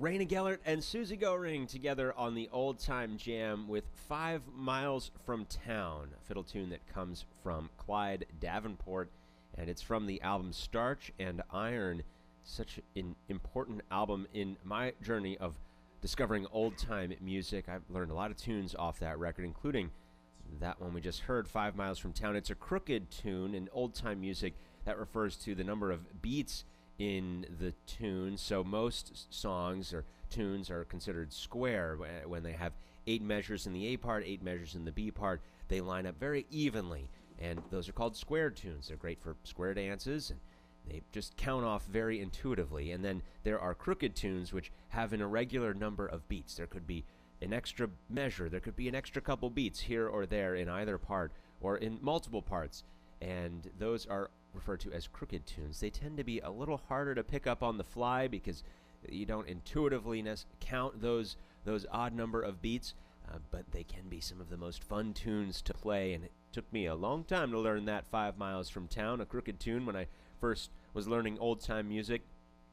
Raina Gellert and Susie Goring together on the Old Time Jam with 5 Miles from Town, a fiddle tune that comes from Clyde Davenport, and it's from the album Starch and Iron, such an important album in my journey of discovering old-time music. I've learned a lot of tunes off that record, including that one we just heard, 5 Miles from Town. It's a crooked tune. In old-time music, that refers to the number of beats in the tune. So most songs or tunes are considered square when they have 8 measures in the A part, 8 measures in the B part. They line up very evenly, and those are called square tunes. They're great for square dances, and they just count off very intuitively. And then there are crooked tunes which have an irregular number of beats. There could be an extra measure, there could be an extra couple beats here or there in either part or in multiple parts, and those are referred to as crooked tunes. They tend to be a little harder to pick up on the fly because you don't intuitively count those odd number of beats, but they can be some of the most fun tunes to play, and it took me a long time to learn that 5 Miles from Town, a crooked tune, when I first was learning old-time music,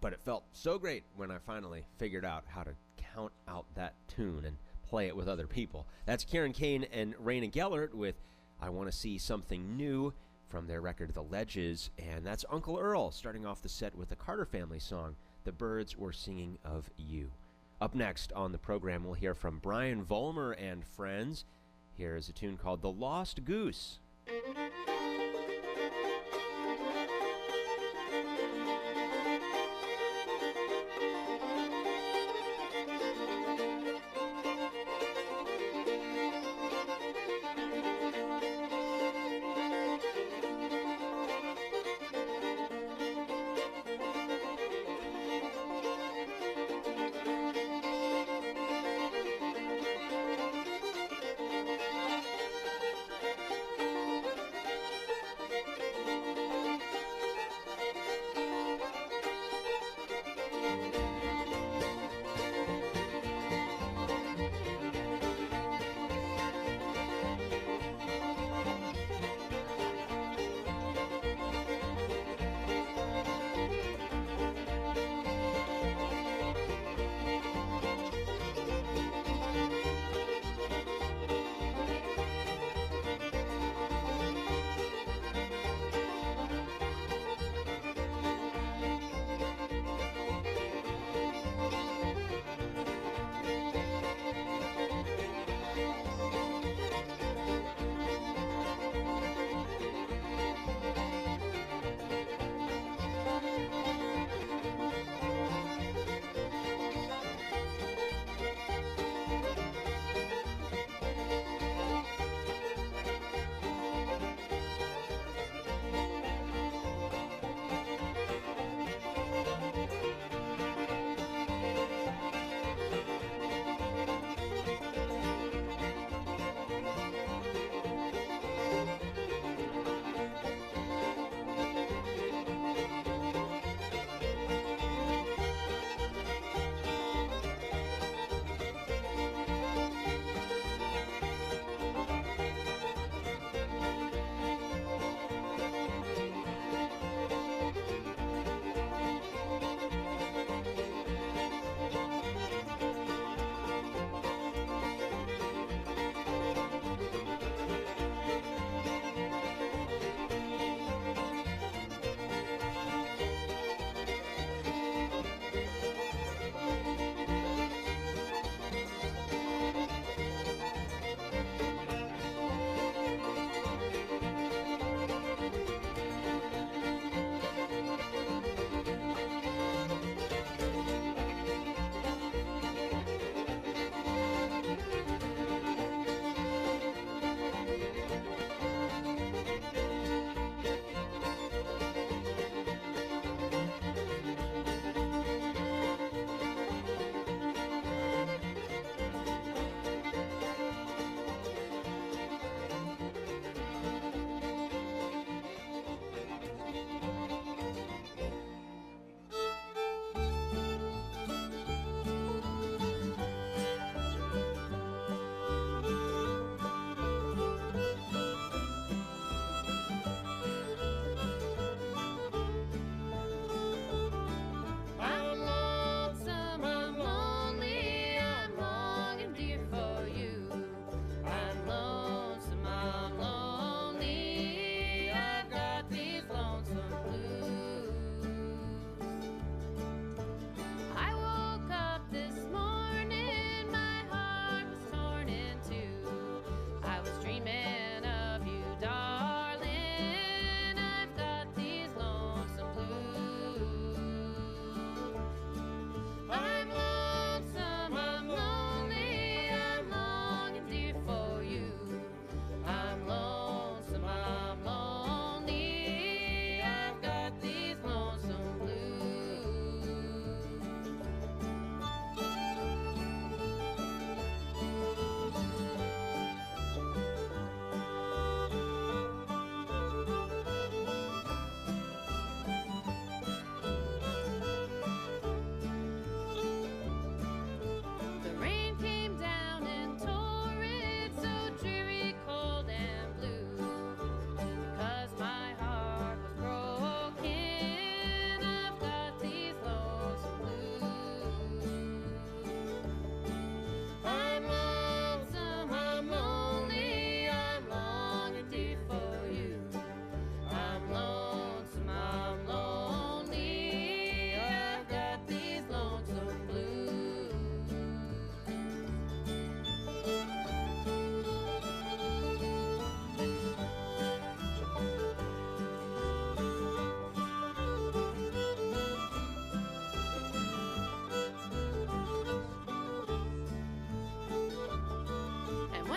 but it felt so great when I finally figured out how to count out that tune and play it with other people. That's Karen Kane and Raina Gellert with I Want to See Something New from their record The Ledges, and that's Uncle Earl starting off the set with a Carter Family song, The Birds Were Singing of You. Up next on the program, we'll hear from Brian Vollmer and friends. Here is a tune called The Lost Goose.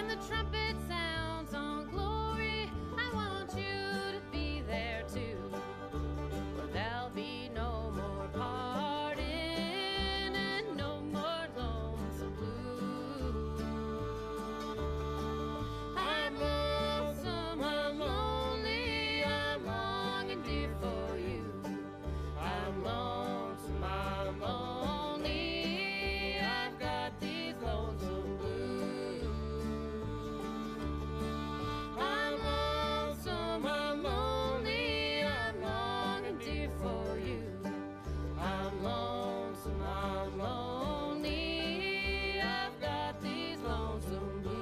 when the trumpet sounds on glory, I want you to be there too. Where there'll be no more parting and no more lonesome blue. I'm lonesome, I'm lonely, I'm longing dear for you. I'm lonesome, I'm lonely, I've got these lonesome blues. I'm lonesome, I'm lonely, I'm longing dear for you. I'm lonesome, I'm lonely, I've got these lonesome blues.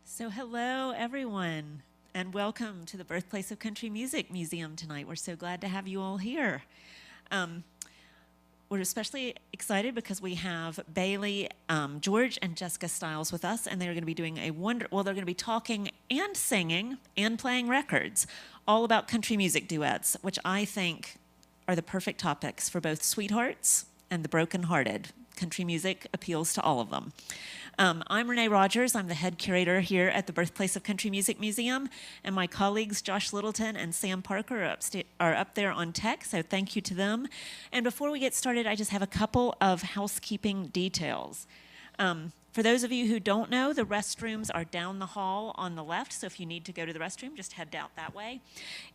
So hello, everyone, and welcome to the Birthplace of Country Music Museum tonight. We're so glad to have you all here. We're especially excited because we have Bailey, George, and Jessica Stiles with us, and they're going to be doing they're going to be talking and singing and playing records, all about country music duets, which I think are the perfect topics for both sweethearts and the brokenhearted. Country music appeals to all of them. I'm Renee Rogers. I'm the head curator here at the Birthplace of Country Music Museum, and my colleagues Josh Littleton and Sam Parker are up there on tech, so thank you to them. And before we get started, I just have a couple of housekeeping details. For those of you who don't know, the restrooms are down the hall on the left, so if you need to go to the restroom, just head out that way.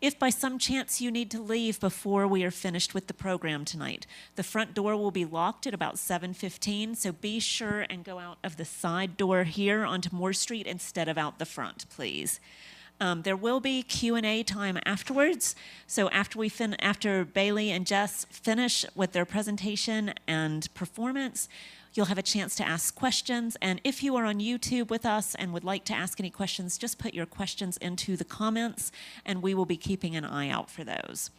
If by some chance you need to leave before we are finished with the program tonight, the front door will be locked at about 7:15, so be sure and go out of the side door here onto Moore Street instead of out the front, please. There will be Q&A time afterwards, so after Bailey and Jess finish with their presentation and performance, you'll have a chance to ask questions, and if you are on YouTube with us and would like to ask any questions, just put your questions into the comments, and we will be keeping an eye out for those.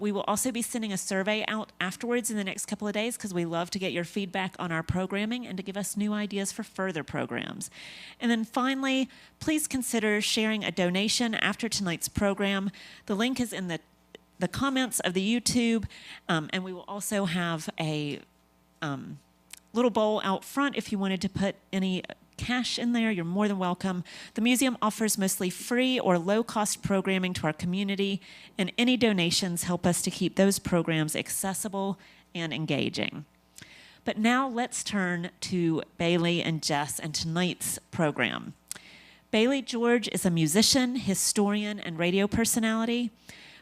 We will also be sending a survey out afterwards in the next couple of days because we love to get your feedback on our programming and to give us new ideas for further programs. And then finally, please consider sharing a donation after tonight's program. The link is in the comments of the YouTube, and we will also have a little bowl out front if you wanted to put any cash in there. You're more than welcome. The museum offers mostly free or low-cost programming to our community, and any donations help us to keep those programs accessible and engaging. But now let's turn to Bailey and Jess and tonight's program. Bailey George is a musician, historian, and radio personality.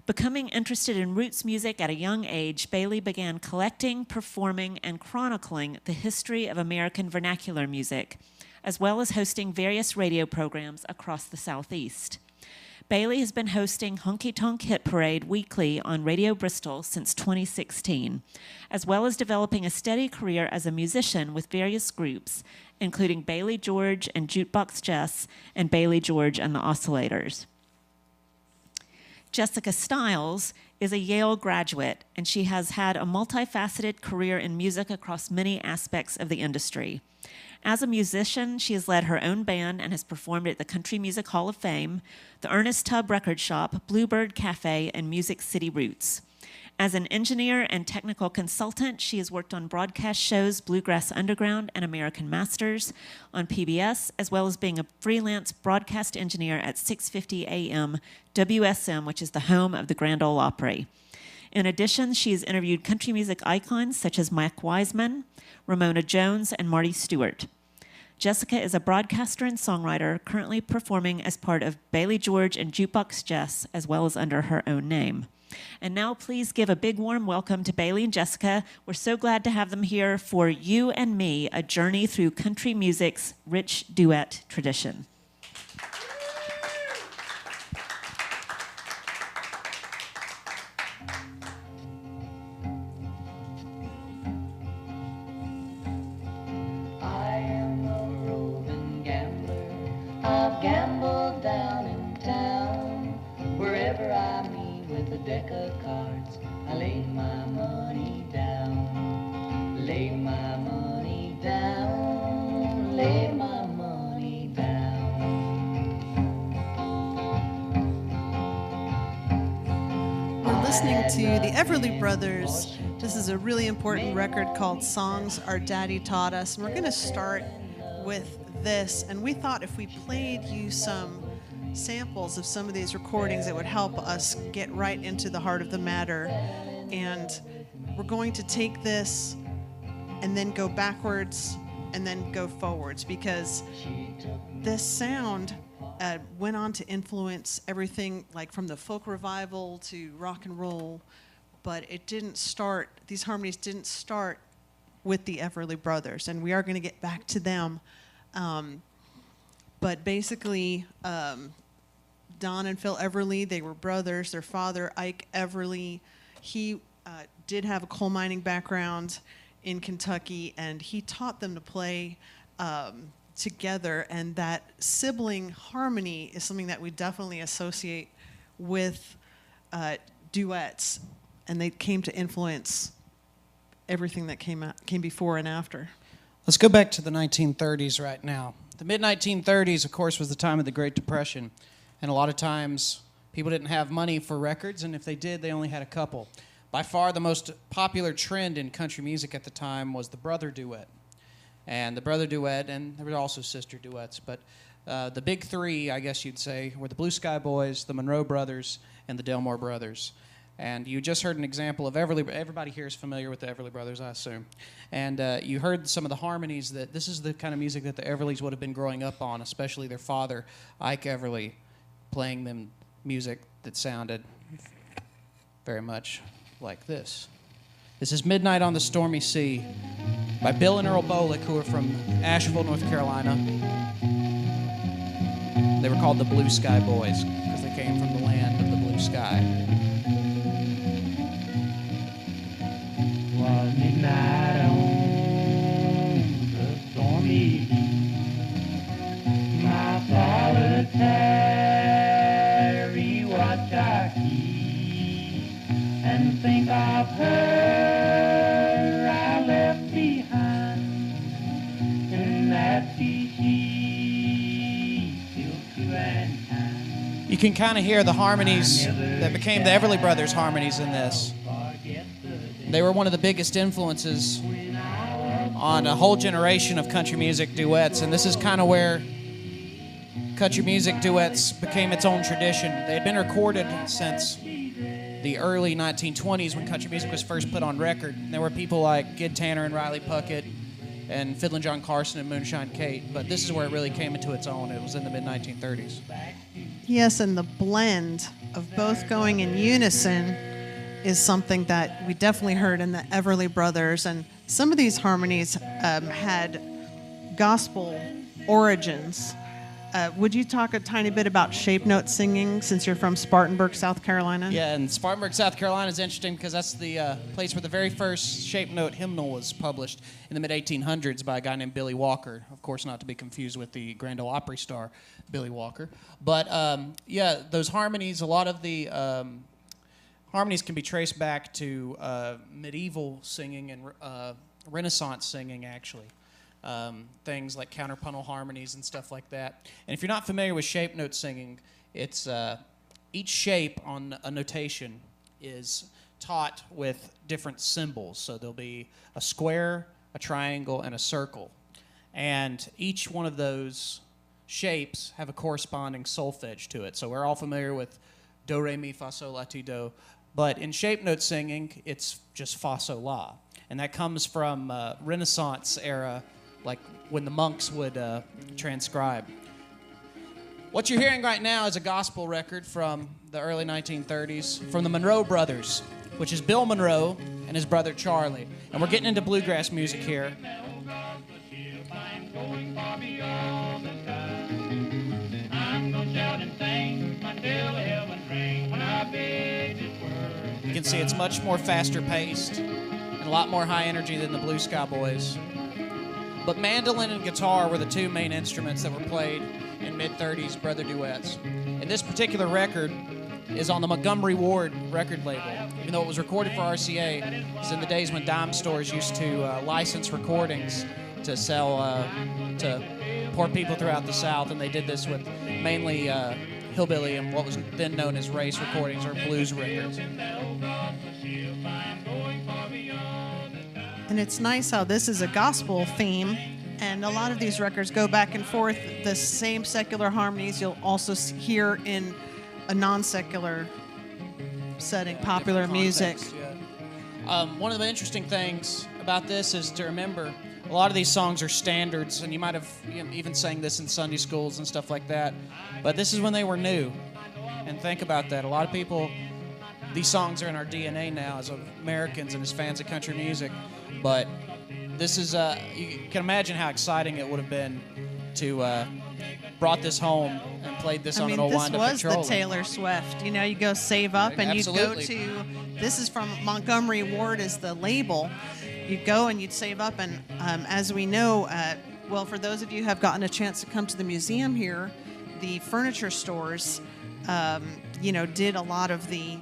Becoming interested in roots music at a young age, Bailey began collecting, performing, and chronicling the history of American vernacular music, as well as hosting various radio programs across the Southeast. Bailey has been hosting Honky Tonk Hit Parade weekly on Radio Bristol since 2016, as well as developing a steady career as a musician with various groups, including Bailey George and Jukebox Jess and Bailey George and the Oscillators. Jessica Stiles is a Yale graduate, and she has had a multifaceted career in music across many aspects of the industry. As a musician, she has led her own band and has performed at the Country Music Hall of Fame, the Ernest Tubb Record Shop, Bluebird Cafe, and Music City Roots. As an engineer and technical consultant, she has worked on broadcast shows Bluegrass Underground and American Masters on PBS, as well as being a freelance broadcast engineer at 650 AM WSM, which is the home of the Grand Ole Opry. In addition, she has interviewed country music icons such as Mike Wiseman, Ramona Jones, and Marty Stewart. Jessica is a broadcaster and songwriter currently performing as part of Bailey George and Jukebox Jess, as well as under her own name. And now please give a big warm welcome to Bailey and Jessica. We're so glad to have them here for You and Me, a journey through country music's rich duet tradition. I am a roving gambler. I've gambled down in town. Wherever I meet with a deck of cards, I lay my money down. Lay my money down. Lay my money down. to the Everly Brothers. This is a really important record called Songs Our Daddy Taught Us. And we're going to start with this. And we thought if we played you some samples of some of these recordings, it would help us get right into the heart of the matter. And we're going to take this and then go backwards and then go forwards, because this sound went on to influence everything, like from the folk revival to rock and roll, but it didn't start, these harmonies didn't start with the Everly Brothers, and we are going to get back to them. But basically, Don and Phil Everly, they were brothers. Their father, Ike Everly, he did have a coal mining background in Kentucky, and he taught them to play together, and that sibling harmony is something that we definitely associate with duets, and they came to influence everything that came before and after. Let's go back to the 1930s right now. The mid-1930s, of course, was the time of the Great Depression, and a lot of times people didn't have money for records, and if they did, they only had a couple. By far, the most popular trend in country music at the time was the brother duet. And the brother duet, and there were also sister duets, but the big three, I guess you'd say, were the Blue Sky Boys, the Monroe Brothers, and the Delmore Brothers. And you just heard an example of Everly. Everybody here is familiar with the Everly Brothers, I assume. And you heard some of the harmonies that this is the kind of music that the Everlys would have been growing up on, especially their father, Ike Everly, playing them music that sounded very much like this. This is Midnight on the Stormy Sea by Bill and Earl Bolick, who are from Asheville, North Carolina. They were called the Blue Sky Boys because they came from the land of the blue sky. Was midnight on the stormy sea. My solitary watch I keep and think of her I left behind, and that she still true and kind. You can kind of hear the harmonies that became the Everly Brothers harmonies in this. They were one of the biggest influences on a whole generation of country music duets, and this is kind of where country music duets became its own tradition. They had been recorded since the early 1920s when country music was first put on record. There were people like Gid Tanner and Riley Puckett and Fiddlin' John Carson and Moonshine Kate, but this is where it really came into its own. It was in the mid-1930s. Yes, and the blend of both going in unison is something that we definitely heard in the Everly Brothers, and some of these harmonies had gospel origins. Would you talk a tiny bit about shape note singing, since you're from Spartanburg, South Carolina? Yeah, and Spartanburg, South Carolina is interesting because that's the place where the very first shape note hymnal was published in the mid-1800s by a guy named Billy Walker. Of course, not to be confused with the Grand Ole Opry star, Billy Walker. But, yeah, those harmonies, a lot of the harmonies can be traced back to medieval singing and Renaissance singing, actually. Things like counterpuntal harmonies and stuff like that. And if you're not familiar with shape note singing, it's each shape on a notation is taught with different symbols. So there'll be a square, a triangle, and a circle. And each one of those shapes have a corresponding solfege to it. So we're all familiar with do, re, mi, fa, sol, la, ti, do. But in shape note singing, it's just fa, sol, la. And that comes from Renaissance era, like when the monks would transcribe. What you're hearing right now is a gospel record from the early 1930s from the Monroe Brothers, which is Bill Monroe and his brother Charlie. And we're getting into bluegrass music here. You can see it's much more faster paced and a lot more high energy than the Blue Sky Boys. But mandolin and guitar were the two main instruments that were played in mid-30s brother duets. And this particular record is on the Montgomery Ward record label. Even though it was recorded for RCA, it's in the days when dime stores used to license recordings to sell to poor people throughout the South, and they did this with mainly hillbilly and what was then known as race recordings or blues records. And it's nice how this is a gospel theme, and a lot of these records go back and forth. The same secular harmonies you'll also hear in a non-secular setting, popular Different music. context, yeah. One of the interesting things about this is to remember a lot of these songs are standards, and you might have even sang this in Sunday schools and stuff like that, but this is when they were new. And think about that. A lot of people, these songs are in our DNA now as Americans and as fans of country music, but this is, you can imagine how exciting it would have been to brought this home and played this I on mean, an old this wind-up was the Petroleum. Taylor Swift. You know, you go Save Up, and Absolutely. you'd go to, this is from Montgomery Ward is the label. You'd go and you'd save up, and as we know, well, for those of you who have gotten a chance to come to the museum here, the furniture stores, did a lot of the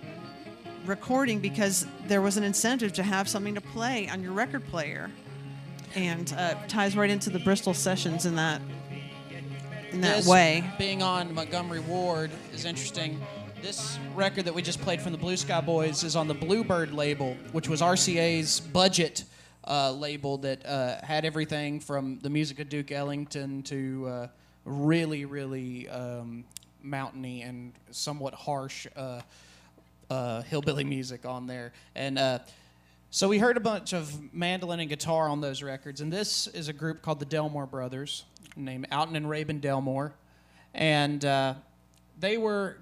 recording because there was an incentive to have something to play on your record player, and ties right into the Bristol sessions in that This, way. being on Montgomery Ward is interesting. This record that we just played from the Blue Sky Boys is on the Bluebird label, which was RCA's budget label that had everything from the music of Duke Ellington to really, really mountainy and somewhat harsh hillbilly music on there. And so we heard a bunch of mandolin and guitar on those records, and this is a group called the Delmore Brothers, named Alton and Rabin Delmore, and they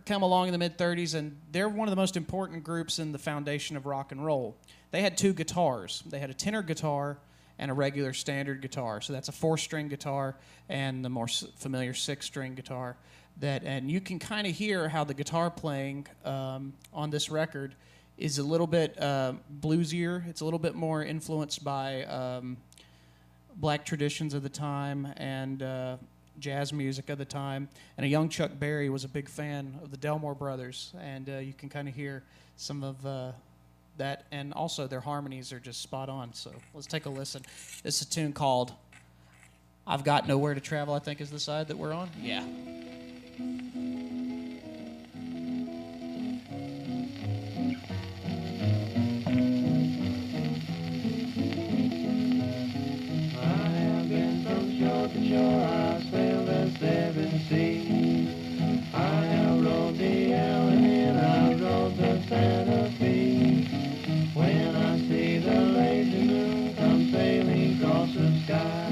come along in the mid-'30s, and they're one of the most important groups in the foundation of rock and roll. They had two guitars. They had a tenor guitar and a regular standard guitar, so that's a 4-string guitar and the more familiar 6-string guitar. And you can kind of hear how the guitar playing on this record is a little bit bluesier. It's a little bit more influenced by black traditions of the time and jazz music of the time. And a young Chuck Berry was a big fan of the Delmore Brothers, and you can kind of hear some of that. And also their harmonies are just spot on. So let's take a listen. This is a tune called I've Got Nowhere to Travel, I think is the side that we're on. Yeah. Shore, I sailed the 7 seas. I have rode the Allen, I rode the Santa Fe. When I see the lazy moon come sailing across the sky,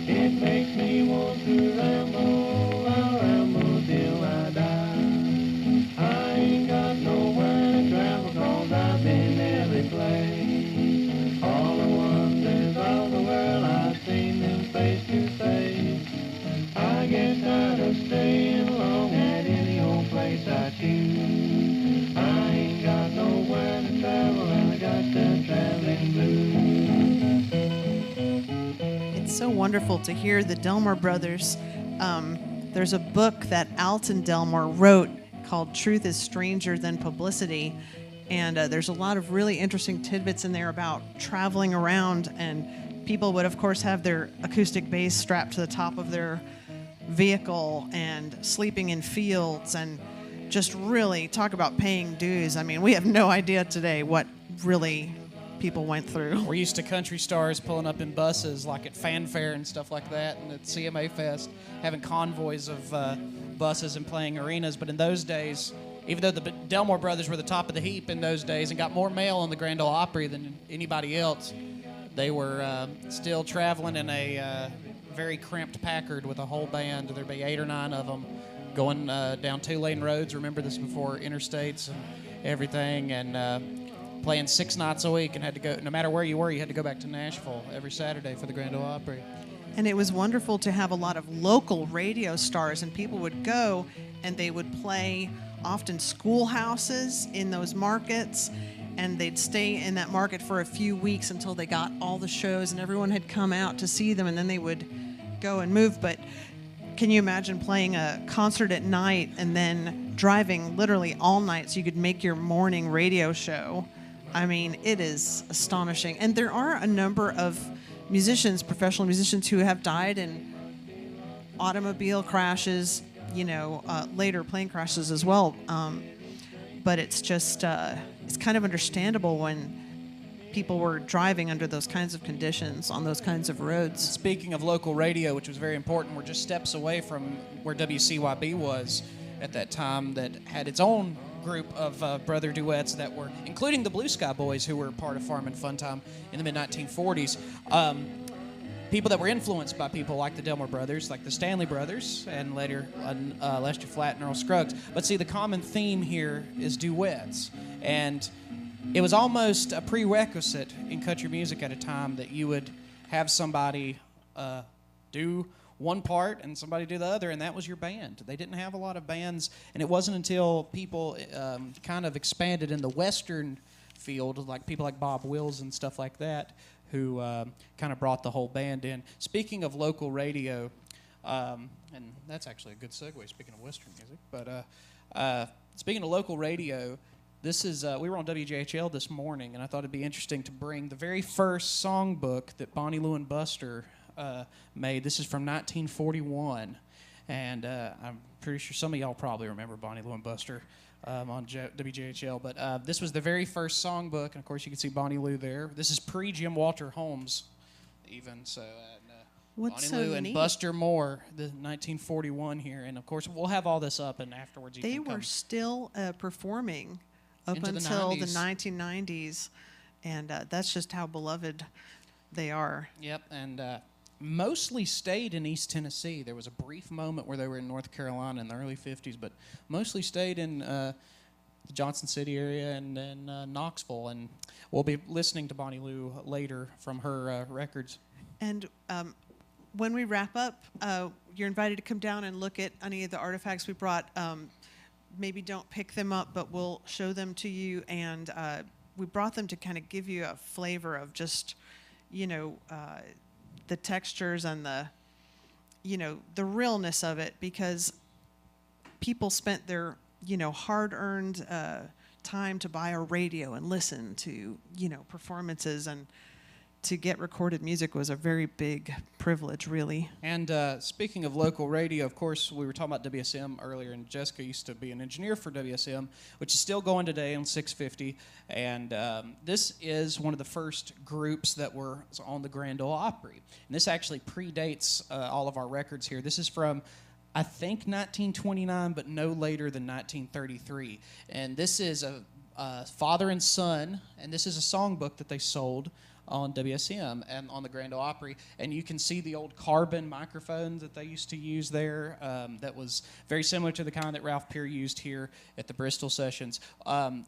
it makes me want to ramble, I'll ramble till I die. I ain't got nowhere to travel 'cause I've been every place. All the wonders of the world, I've seen them face to face. I get tired of staying alone at any old place I choose. I ain't got nowhere to travel, and I got the traveling blues. It's so wonderful to hear the Delmore Brothers. There's a book that Alton Delmore wrote called Truth is Stranger Than Publicity. And there's a lot of really interesting tidbits in there about traveling around. And people would, of course, have their acoustic bass strapped to the top of their vehicle and sleeping in fields and just really talk about paying dues. I mean, we have no idea today what really people went through. We're used to country stars pulling up in buses like at Fanfare and stuff like that, and at CMA Fest, having convoys of buses and playing arenas. But in those days, even though the Delmore Brothers were the top of the heap in those days and got more mail on the Grand Ole Opry than anybody else, they were still traveling in a very cramped Packard with a whole band. There'd be 8 or 9 of them going down 2-lane roads. Remember, this before interstates and everything, and playing 6 nights a week, and had to go, no matter where you were, you had to go back to Nashville every Saturday for the Grand Ole Opry. And it was wonderful to have a lot of local radio stars, and people would go and they would play often schoolhouses in those markets, and they'd stay in that market for a few weeks until they got all the shows and everyone had come out to see them, and then they would go and move. But can you imagine playing a concert at night and then driving literally all night so you could make your morning radio show? I mean, it is astonishing. And there are a number of musicians, professional musicians, who have died in automobile crashes, later plane crashes as well. But it's just, it's kind of understandable when people were driving under those kinds of conditions on those kinds of roads. Speaking of local radio, which was very important, we're just steps away from where WCYB was at that time, that had its own group of brother duets that were, including the Blue Sky Boys, who were part of Farm Fun Time in the mid-1940s. People that were influenced by people like the Delmore Brothers, like the Stanley Brothers, and later Lester Flatt and Earl Scruggs. But see, the common theme here is duets. And it was almost a prerequisite in country music at a time that you would have somebody do one part and somebody do the other, and that was your band. They didn't have a lot of bands, and it wasn't until people kind of expanded in the Western field, like people like Bob Wills and stuff like that, who kind of brought the whole band in. Speaking of local radio, and that's actually a good segue, speaking of Western music, but speaking of local radio, this is, we were on WJHL this morning, and I thought it'd be interesting to bring the very first songbook that Bonnie Lou and Buster made. This is from 1941, and I'm pretty sure some of y'all probably remember Bonnie Lou and Buster on WJHL, but this was the very first songbook, and of course you can see Bonnie Lou there. This is pre-Jim Walter Holmes, even, so What's Bonnie so Lou and neat? Buster Moore, the 1941 here, and of course we'll have all this up, and afterwards you They can come. were still performing up Into the until the 90s. 1990s, and that's just how beloved they are. Yep, and mostly stayed in East Tennessee. There was a brief moment where they were in North Carolina in the early 50s, but mostly stayed in the Johnson City area and then Knoxville. And we'll be listening to Bonnie Lou later from her records. And when we wrap up, you're invited to come down and look at any of the artifacts we brought. Maybe don't pick them up, but we'll show them to you. And we brought them to kind of give you a flavor of just, the textures and the realness of it, because people spent their, hard-earned time to buy a radio and listen to, performances, and to get recorded music was a very big privilege, really. And speaking of local radio, of course, we were talking about WSM earlier, and Jessica used to be an engineer for WSM, which is still going today on 650. And this is one of the first groups that were on the Grand Ole Opry. And this actually predates all of our records here. This is from, I think, 1929, but no later than 1933. And this is a father and son, and this is a songbook that they sold on WSM and on the Grand Ole Opry, and you can see the old carbon microphone that they used to use there. That was very similar to the kind that Ralph Peer used here at the Bristol sessions.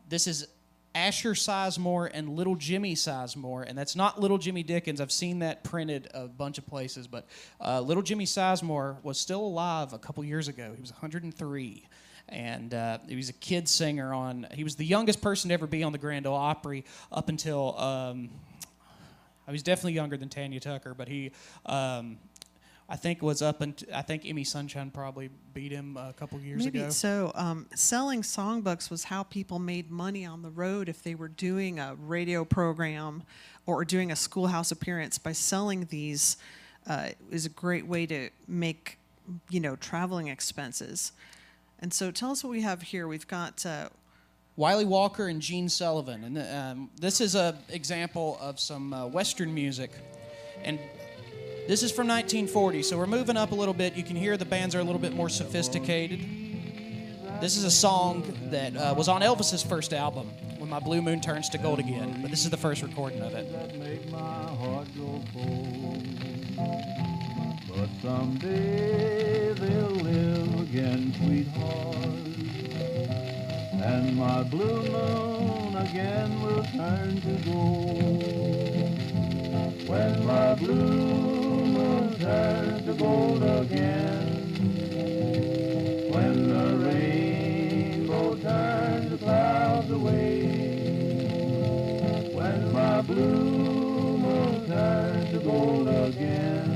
This is Asher Sizemore and Little Jimmy Sizemore, and that's not Little Jimmy Dickens. I've seen that printed a bunch of places, but Little Jimmy Sizemore was still alive a couple years ago. He was 103. And he was a kid singer he was the youngest person to ever be on the Grand Ole Opry up until, I was definitely younger than Tanya Tucker, but he, I think was I think Emmy Sunshine probably beat him a couple years ago. Maybe so. Selling songbooks was how people made money on the road if they were doing a radio program or doing a schoolhouse appearance. By selling these is a great way to make, traveling expenses. And so tell us what we have here. We've got Wiley Walker and Gene Sullivan. And this is an example of some Western music. And this is from 1940, so we're moving up a little bit. You can hear the bands are a little bit more sophisticated. This is a song that was on Elvis's first album, When My Blue Moon Turns to Gold Again. But this is the first recording of it. That make my heart go cold. But someday they'll live again, sweetheart. And my blue moon again will turn to gold. When my blue moon turns to gold again. When the rainbow turns the clouds away. When my blue moon turns to gold again.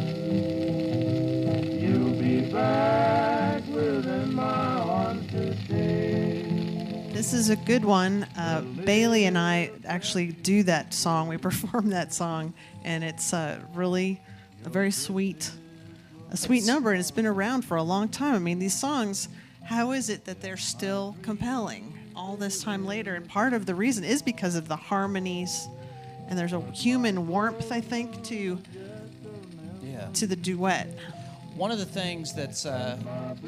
You'll be back within my arms to stay. This is a good one. Bailey and I actually do that song. We perform that song, and it's really a very sweet number, and it's been around for a long time. I mean, these songs, how is it that they're still compelling all this time later? And part of the reason is because of the harmonies and there's a human warmth, I think, to the duet. One of the things that's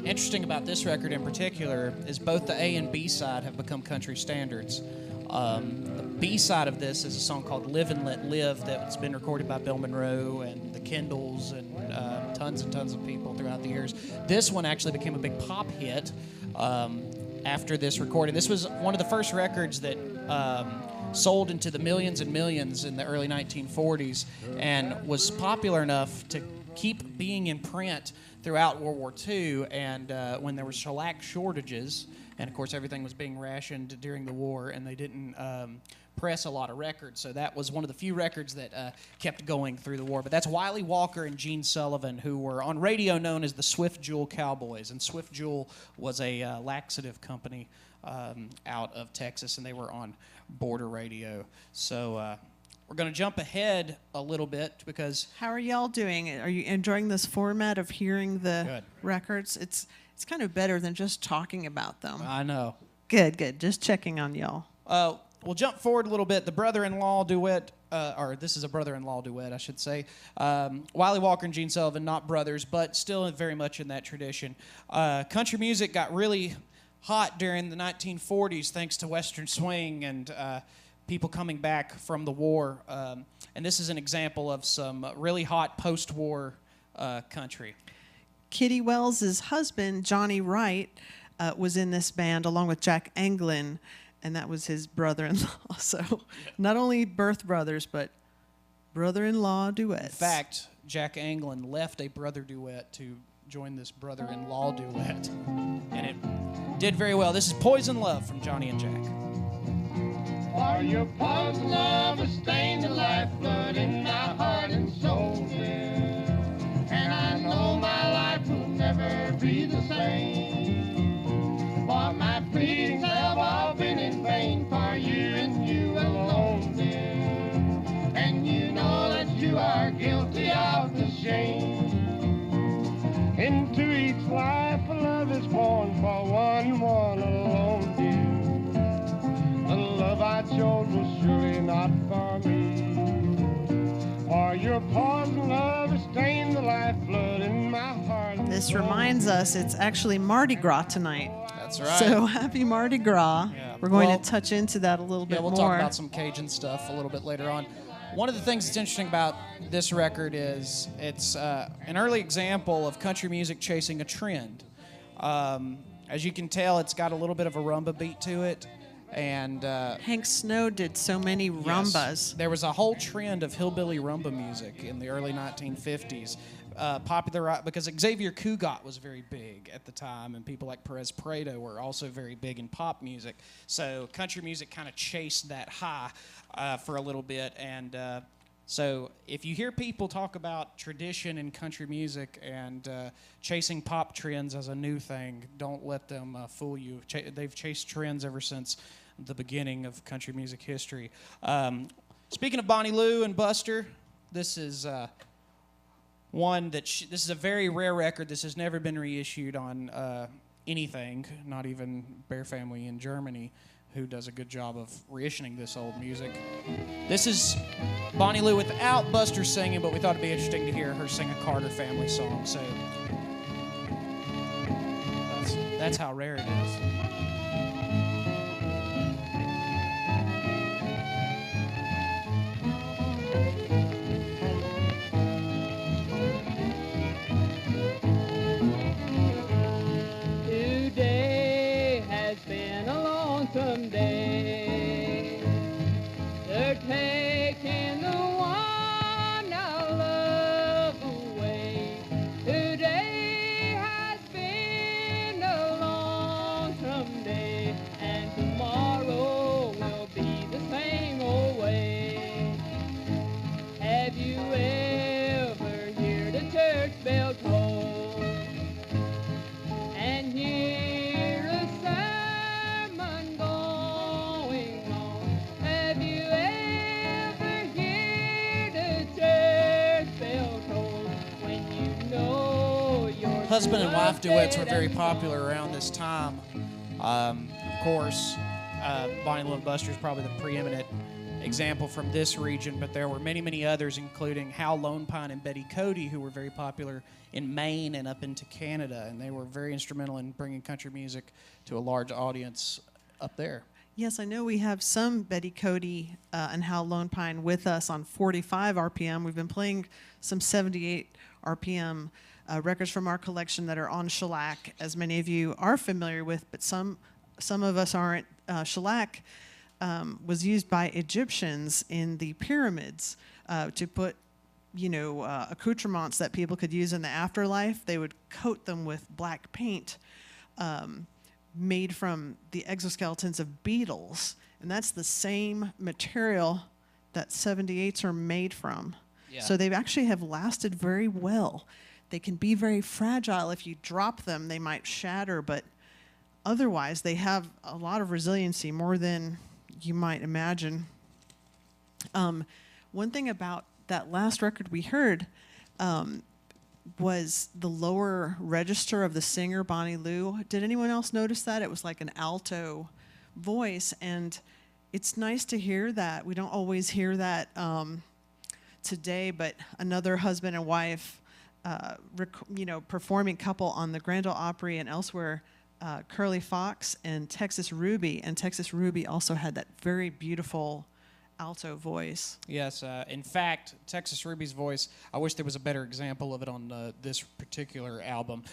interesting about this record in particular is both the A and B side have become country standards. The B side of this is a song called Live and Let Live that's been recorded by Bill Monroe and the Kendalls and tons of people throughout the years. This one actually became a big pop hit after this recording. This was one of the first records that sold into the millions and millions in the early 1940s and was popular enough to keep being in print throughout World War II, and when there were shellac shortages, and of course everything was being rationed during the war, and they didn't press a lot of records, so that was one of the few records that kept going through the war. But that's Wiley Walker and Gene Sullivan, who were on radio known as the Swift Jewel Cowboys, and Swift Jewel was a laxative company out of Texas, and they were on border radio. So we're going to jump ahead a little bit because... How are y'all doing? Are you enjoying this format of hearing the records? It's kind of better than just talking about them. I know. Good. Just checking on y'all. We'll jump forward a little bit. The brother-in-law duet, or this is a brother-in-law duet, I should say. Wiley Walker and Gene Sullivan, not brothers, but still very much in that tradition. Country music got really hot during the 1940s thanks to Western swing and people coming back from the war. And this is an example of some really hot post-war country. Kitty Wells' husband, Johnny Wright, was in this band along with Jack Anglin, and that was his brother-in-law. So not only birth brothers, but brother-in-law duets. In fact, Jack Anglin left a brother duet to join this brother-in-law duet, and it did very well. This is Poison Love from Johnny and Jack. For your poison love has stained the lifeblood in my heart and soul, dear. And I know my life will never be the same. For my pleadings have all been in vain for you and you alone, dear. And you know that you are guilty of the shame. Into each life a love is born for one alone, dear. The love I chose was surely not for me. For your poison love has stained the lifeblood in my heart. This reminds us it's actually Mardi Gras tonight. That's right. So happy Mardi Gras. Yeah. We're going to touch into that a little bit Yeah, more. we'll talk about some Cajun stuff a little bit later on. One of the things that's interesting about this record is it's an early example of country music chasing a trend. As you can tell, it's got a little bit of a rumba beat to it. And Hank Snow did so many rumbas. Yes, there was a whole trend of hillbilly rumba music in the early 1950s. Popular because Xavier Cugat was very big at the time, and people like Perez Prado were also very big in pop music. So country music kind of chased that high for a little bit. And so if you hear people talk about tradition in country music and chasing pop trends as a new thing, don't let them fool you. They've chased trends ever since the beginning of country music history. Speaking of Bonnie Lou and Buster, this is one that this is a very rare record. This has never been reissued on anything, not even Bear Family in Germany, who does a good job of reissuing this old music. This is Bonnie Lou without Buster singing, but we thought it'd be interesting to hear her sing a Carter family song. So that's how rare it is. Today has been a lonesome day. They're taking the one I love away. Today has been a lonesome day, and tomorrow will be the same old way. Have you ever heard a church bell toll? And hear a sermon going on. Have you ever heard a church bell toll when you know your Husband and wife duets were very popular around this time. Of course, Bonnie Lou and Buster is probably the preeminent example from this region, but there were many, many others, including Hal Lone Pine and Betty Cody, who were very popular in Maine and up into Canada, and they were very instrumental in bringing country music to a large audience up there. Yes, I know we have some Betty Cody and Hal Lone Pine with us on 45 RPM. We've been playing some 78 RPM records from our collection that are on shellac, as many of you are familiar with, but some of us aren't. Shellac was used by Egyptians in the pyramids to put, accoutrements that people could use in the afterlife. They would coat them with black paint made from the exoskeletons of beetles, and that's the same material that 78s are made from. Yeah. So they actually have lasted very well. They can be very fragile. If you drop them, they might shatter, but otherwise they have a lot of resiliency, more than you might imagine. One thing about that last record we heard was the lower register of the singer, Bonnie Lou. Did anyone else notice that? It was like an alto voice, and it's nice to hear that. We don't always hear that today, but another husband and wife, performing couple on the Grand Ole Opry and elsewhere, Curly Fox and Texas Ruby, and Texas Ruby also had that very beautiful alto voice. Yes, in fact, Texas Ruby's voice, I wish there was a better example of it on this particular album.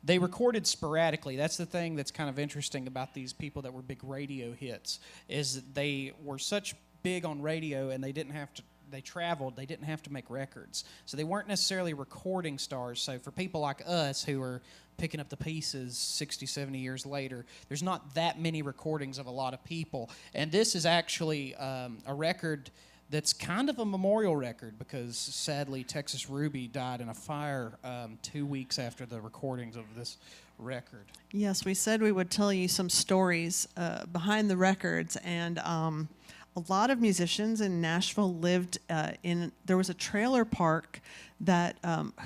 They recorded sporadically. That's the thing that's kind of interesting about these people that were big radio hits, is that they were such big on radio, and they traveled, they didn't have to make records. So they weren't necessarily recording stars. So for people like us who are picking up the pieces 60, 70 years later, there's not that many recordings of a lot of people. And this is actually a record that's kind of a memorial record, because sadly Texas Ruby died in a fire 2 weeks after the recordings of this record. Yes, we said we would tell you some stories behind the records, and a lot of musicians in Nashville lived there was a trailer park that,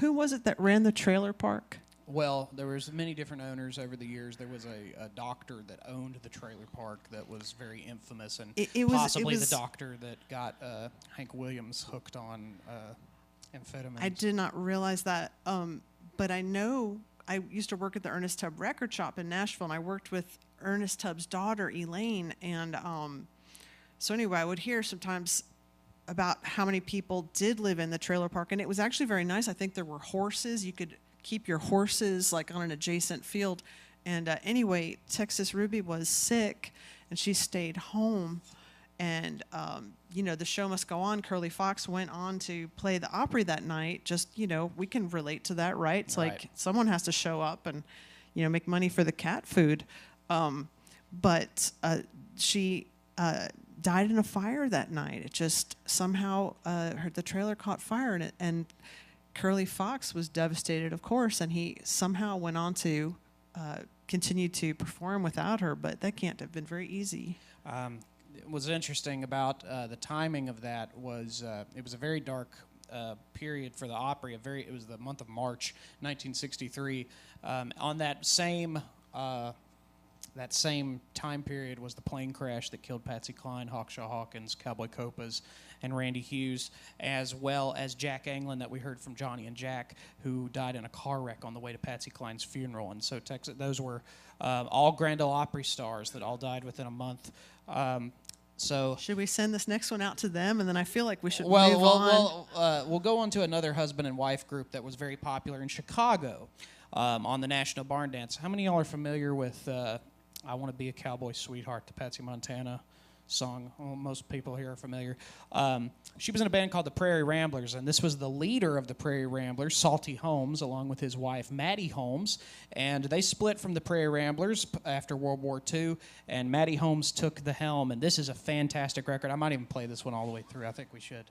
who was it that ran the trailer park? Well, there was many different owners over the years. There was a doctor that owned the trailer park that was very infamous, and possibly the doctor that got Hank Williams hooked on amphetamines. I did not realize that, but I know I used to work at the Ernest Tubb record shop in Nashville, and I worked with Ernest Tubb's daughter, Elaine, and so anyway, I would hear sometimes about how many people did live in the trailer park, and it was actually very nice. I think there were horses. You could keep your horses like on an adjacent field. And anyway, Texas Ruby was sick, and she stayed home. And, the show must go on. Curly Fox went on to play the Opry that night. Just, we can relate to that, right? It's right. Like someone has to show up and, make money for the cat food. But she died in a fire that night. It just somehow the trailer caught fire, and Curly Fox was devastated, of course, and he somehow went on to continue to perform without her, but that can't have been very easy. What's interesting about the timing of that was it was a very dark period for the Opry. It was the month of March, 1963. On that same time period was the plane crash that killed Patsy Cline, Hawkshaw Hawkins, Cowboy Copas, and Randy Hughes, as well as Jack Anglin that we heard from Johnny and Jack, who died in a car wreck on the way to Patsy Cline's funeral. And so those were all Grand Ole Opry stars that all died within a month. So should we send this next one out to them, and then I feel like we should move on? We'll go on to another husband and wife group that was very popular in Chicago on the National Barn Dance. How many of y'all are familiar with I Want to Be a Cowboy Sweetheart, the Patsy Montana song? Well, most people here are familiar. She was in a band called the Prairie Ramblers, and this was the leader of the Prairie Ramblers, Salty Holmes, along with his wife, Mattie Holmes, and they split from the Prairie Ramblers after World War II, and Mattie Holmes took the helm, and this is a fantastic record. I might even play this one all the way through. I think we should.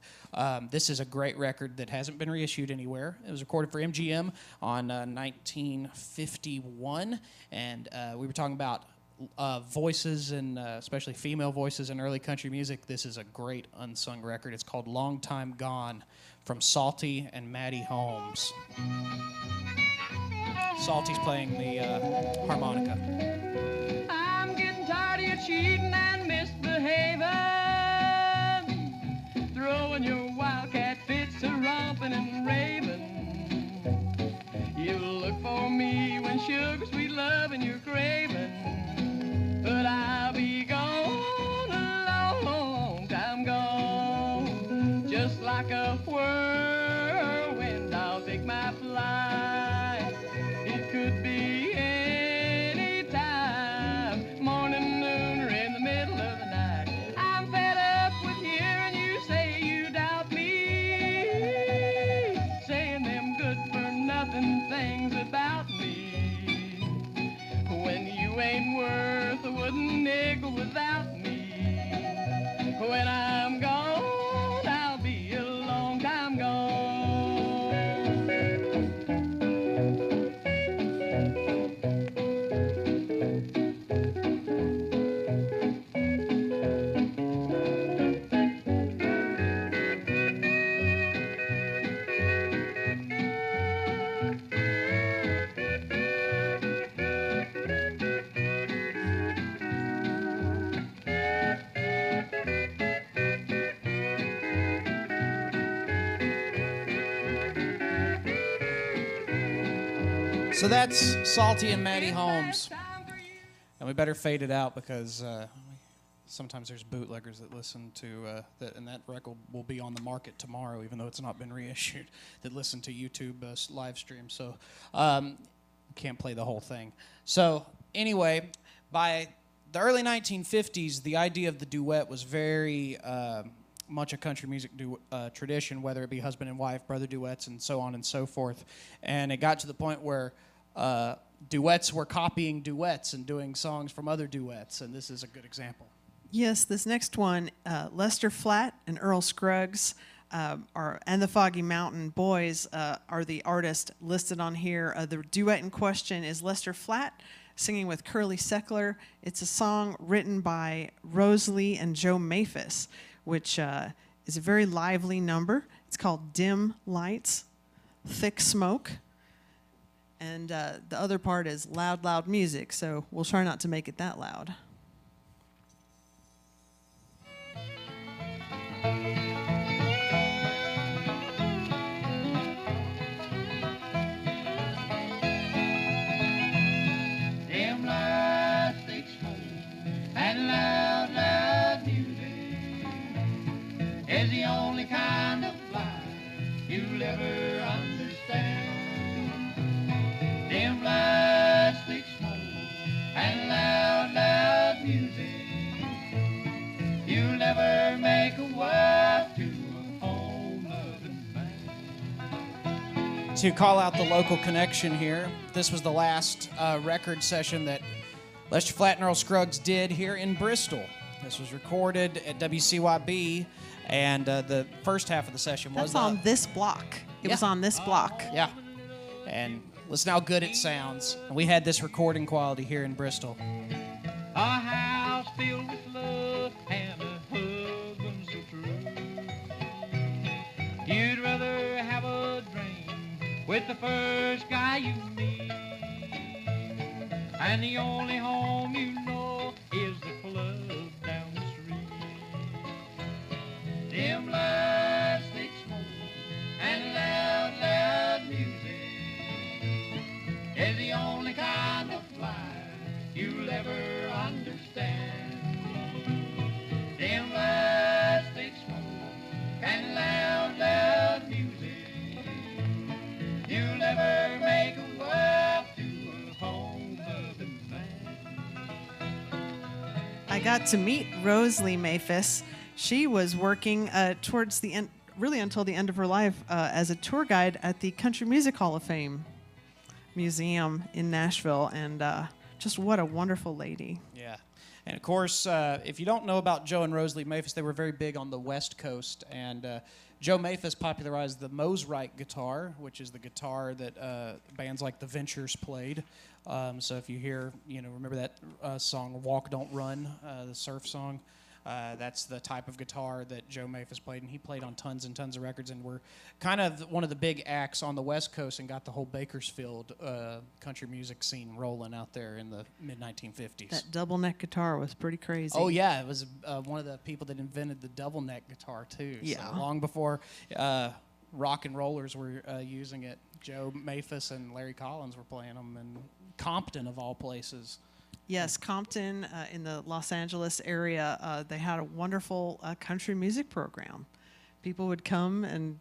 This is a great record that hasn't been reissued anywhere. It was recorded for MGM on 1951, and we were talking about voices, and especially female voices in early country music. This is a great unsung record. It's called Long Time Gone from Salty and Mattie Holmes. Salty's playing the harmonica. I'm getting tired of you cheating and misbehaving. and your wildcat fits are romping and raving. You look for me when sugar sweet loving you're craving. But I'll be gone a long time gone. Just like a whirlwind, I'll take my flight. It could be any time, morning, noon, or in the middle of the night. I'm fed up with hearing you say you doubt me, saying them good for nothing things about me, when you ain't worth a wooden nickel without me. When I'm gone, I'll be a long time gone. So that's Salty and Maddie Holmes. And we better fade it out because sometimes there's bootleggers that listen to that, and that record will be on the market tomorrow, even though it's not been reissued, that listen to YouTube live stream. So can't play the whole thing. So anyway, by the early 1950s, the idea of the duet was very much a country music tradition, whether it be husband and wife, brother duets, and so on and so forth. And it got to the point where duets were copying duets and doing songs from other duets, and this is a good example. Yes, this next one, Lester Flatt and Earl Scruggs and the Foggy Mountain Boys are the artists listed on here. The duet in question is Lester Flatt singing with Curly Seckler. It's a song written by Rosalie and Joe Maphis, which is a very lively number. It's called Dim Lights, Thick Smoke. And the other part is Loud, Loud Music, so we'll try not to make it that loud. Dim lights, thick smoke, and loud, loud music is the only kind of life you'll ever understand. Dim lights, thick smoke, and loud, loud music, you'll never make a wife to a home-loving man. To call out the local connection here, this was the last record session that Lester Flatt and Earl Scruggs did here in Bristol. This was recorded at WCYB, and the first half of the session was That's on this block. It was on this block. Yeah, and listen how good it sounds. And we had this recording quality here in Bristol. A house filled with love and a husband so true. You'd rather have a drink with the first guy you meet, and the only home you know is the club down the street. Dim lights, thick smoke, and loud, loud music is the only kind of life you'll ever understand. Dim lights, thick smoke, and loud, loud music, you'll never make a wife to a home-loving man. I got to meet Rosalie Maphis. She was working towards the end, really until the end of her life, as a tour guide at the Country Music Hall of Fame Museum in Nashville, and just what a wonderful lady. Yeah. And of course, if you don't know about Joe and Rosalie Maphis, they were very big on the West Coast. And Joe Maphis popularized the Mosrite guitar, which is the guitar that bands like the Ventures played. So if you hear, remember that song "Walk Don't Run," the surf song. That's the type of guitar that Joe Maphis played, and he played on tons and tons of records, and we're kind of one of the big acts on the West Coast and got the whole Bakersfield country music scene rolling out there in the mid-1950s. That double neck guitar was pretty crazy. Oh, yeah, it was one of the people that invented the double neck guitar, too. Yeah. So long before rock and rollers were using it, Joe Maphis and Larry Collins were playing them in Compton, of all places. Yes, Compton in the Los Angeles area, they had a wonderful country music program. People would come and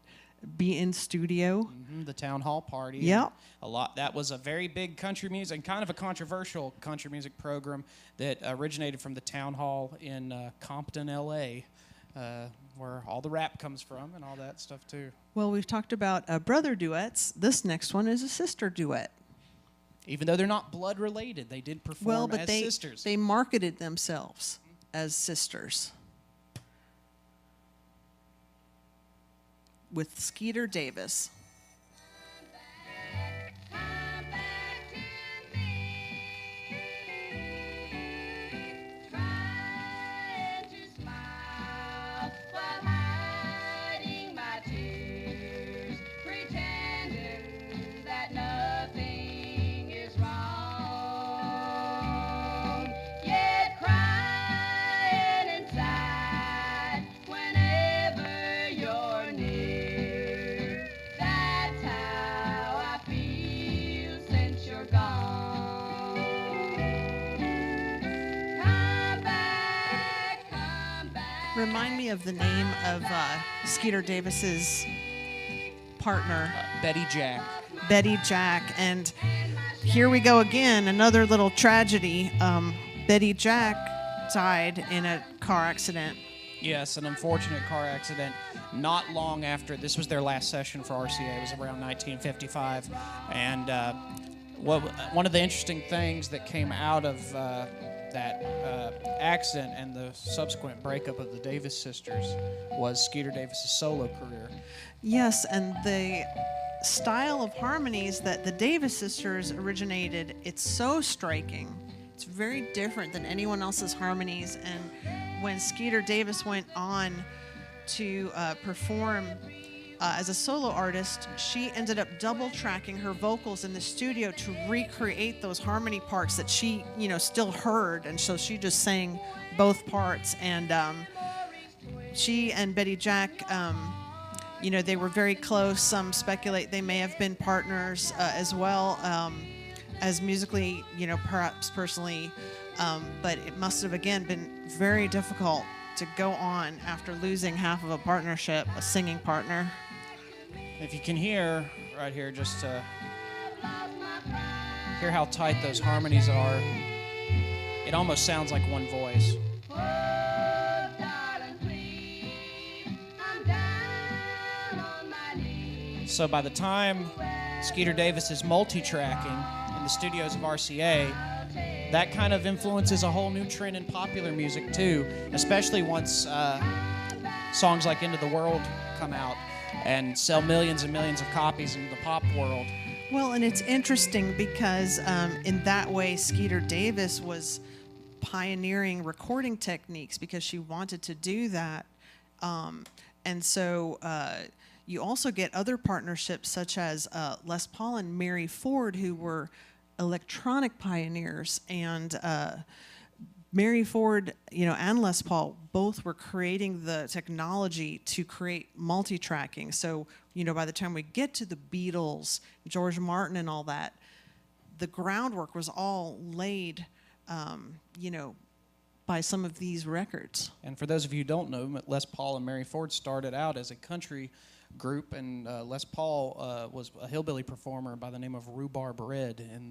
be in studio. The town hall party. Yep. A lot. That was a very big country music and kind of a controversial country music program that originated from the town hall in Compton, L.A., where all the rap comes from and all that stuff too. Well, we've talked about brother duets. This next one is a sister duet. Even though they're not blood related, they did perform as sisters. They marketed themselves as sisters. With Skeeter Davis. Remind me of the name of Skeeter Davis's partner. Betty Jack. Betty Jack. And here we go again, another little tragedy. Betty Jack died in a car accident. Yes, an unfortunate car accident not long after. This was their last session for RCA. It was around 1955. And one of the interesting things that came out of that accident and the subsequent breakup of the Davis sisters was Skeeter Davis's solo career. Yes, and the style of harmonies that the Davis sisters originated, it's so striking. It's very different than anyone else's harmonies. And when Skeeter Davis went on to perform as a solo artist, she ended up double tracking her vocals in the studio to recreate those harmony parts that she, still heard. And so she just sang both parts. And she and Betty Jack, they were very close. Some speculate they may have been partners as well as musically, perhaps personally. But it must have, again, been very difficult to go on after losing half of a partnership, a singing partner. If you can hear right here, just hear how tight those harmonies are. It almost sounds like one voice. So by the time Skeeter Davis is multi-tracking in the studios of RCA, that kind of influences a whole new trend in popular music too, especially once songs like Into the World come out and sell millions and millions of copies in the pop world. Well, and it's interesting because in that way, Skeeter Davis was pioneering recording techniques because she wanted to do that. And so you also get other partnerships such as Les Paul and Mary Ford, who were electronic pioneers. And Mary Ford, and Les Paul both were creating the technology to create multi-tracking. So, by the time we get to the Beatles, George Martin and all that, the groundwork was all laid, by some of these records. And for those of you who don't know, Les Paul and Mary Ford started out as a country group, and Les Paul was a hillbilly performer by the name of Rhubarb Red in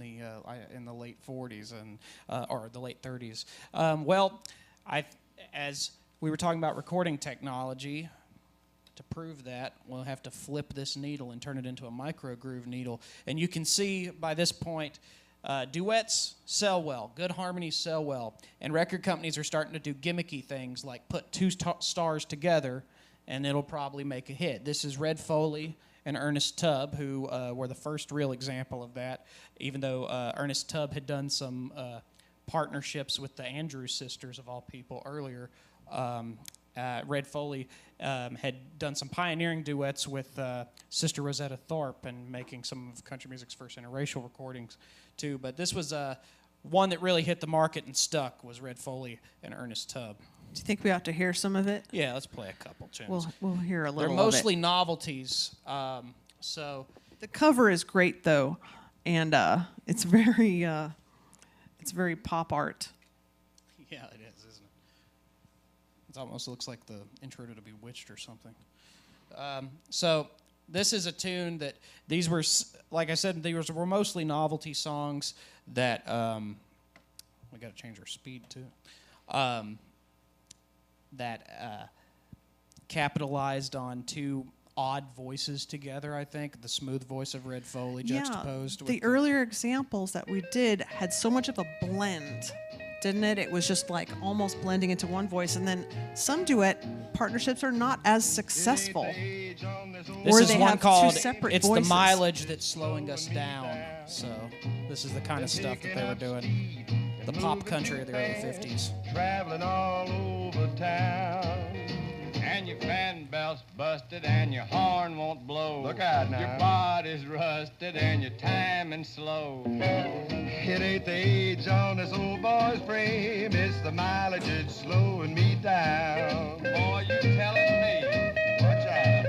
the late 40s or the late 30s. As we were talking about recording technology, to prove that, we'll have to flip this needle and turn it into a micro groove needle. And you can see by this point, duets sell well, good harmonies sell well, and record companies are starting to do gimmicky things like put two stars together and it'll probably make a hit. This is Red Foley and Ernest Tubb, who were the first real example of that, even though Ernest Tubb had done some partnerships with the Andrews sisters, of all people, earlier. Red Foley had done some pioneering duets with Sister Rosetta Tharpe and making some of country music's first interracial recordings too. But this was one that really hit the market and stuck, was Red Foley and Ernest Tubb. Do you think we ought to hear some of it? Yeah, let's play a couple tunes. We'll hear a little. They're mostly novelties. So the cover is great though, and it's very pop art. yeah, it is, isn't it? It almost looks like the intro to Bewitched or something. So this is a tune that these were, like I said, these were mostly novelty songs that we got to change our speed too. That capitalized on two odd voices together, I think. The smooth voice of Red Foley juxtaposed with the earlier examples that we did had so much of a blend, didn't it? It was just like almost blending into one voice, and then some duet partnerships are not as successful. This or is they one have called two separate It's voices. the Mileage That's Slowing Us Down. So this is the kind of stuff that they were doing. The pop country of the early 50s. Traveling all over town. And your fan belt's busted and your horn won't blow. Look out now. Your body's rusted and your timing's slow. It ain't the age on this old boy's frame, it's the mileage that's slowing me down. Boy, you telling me. Watch out.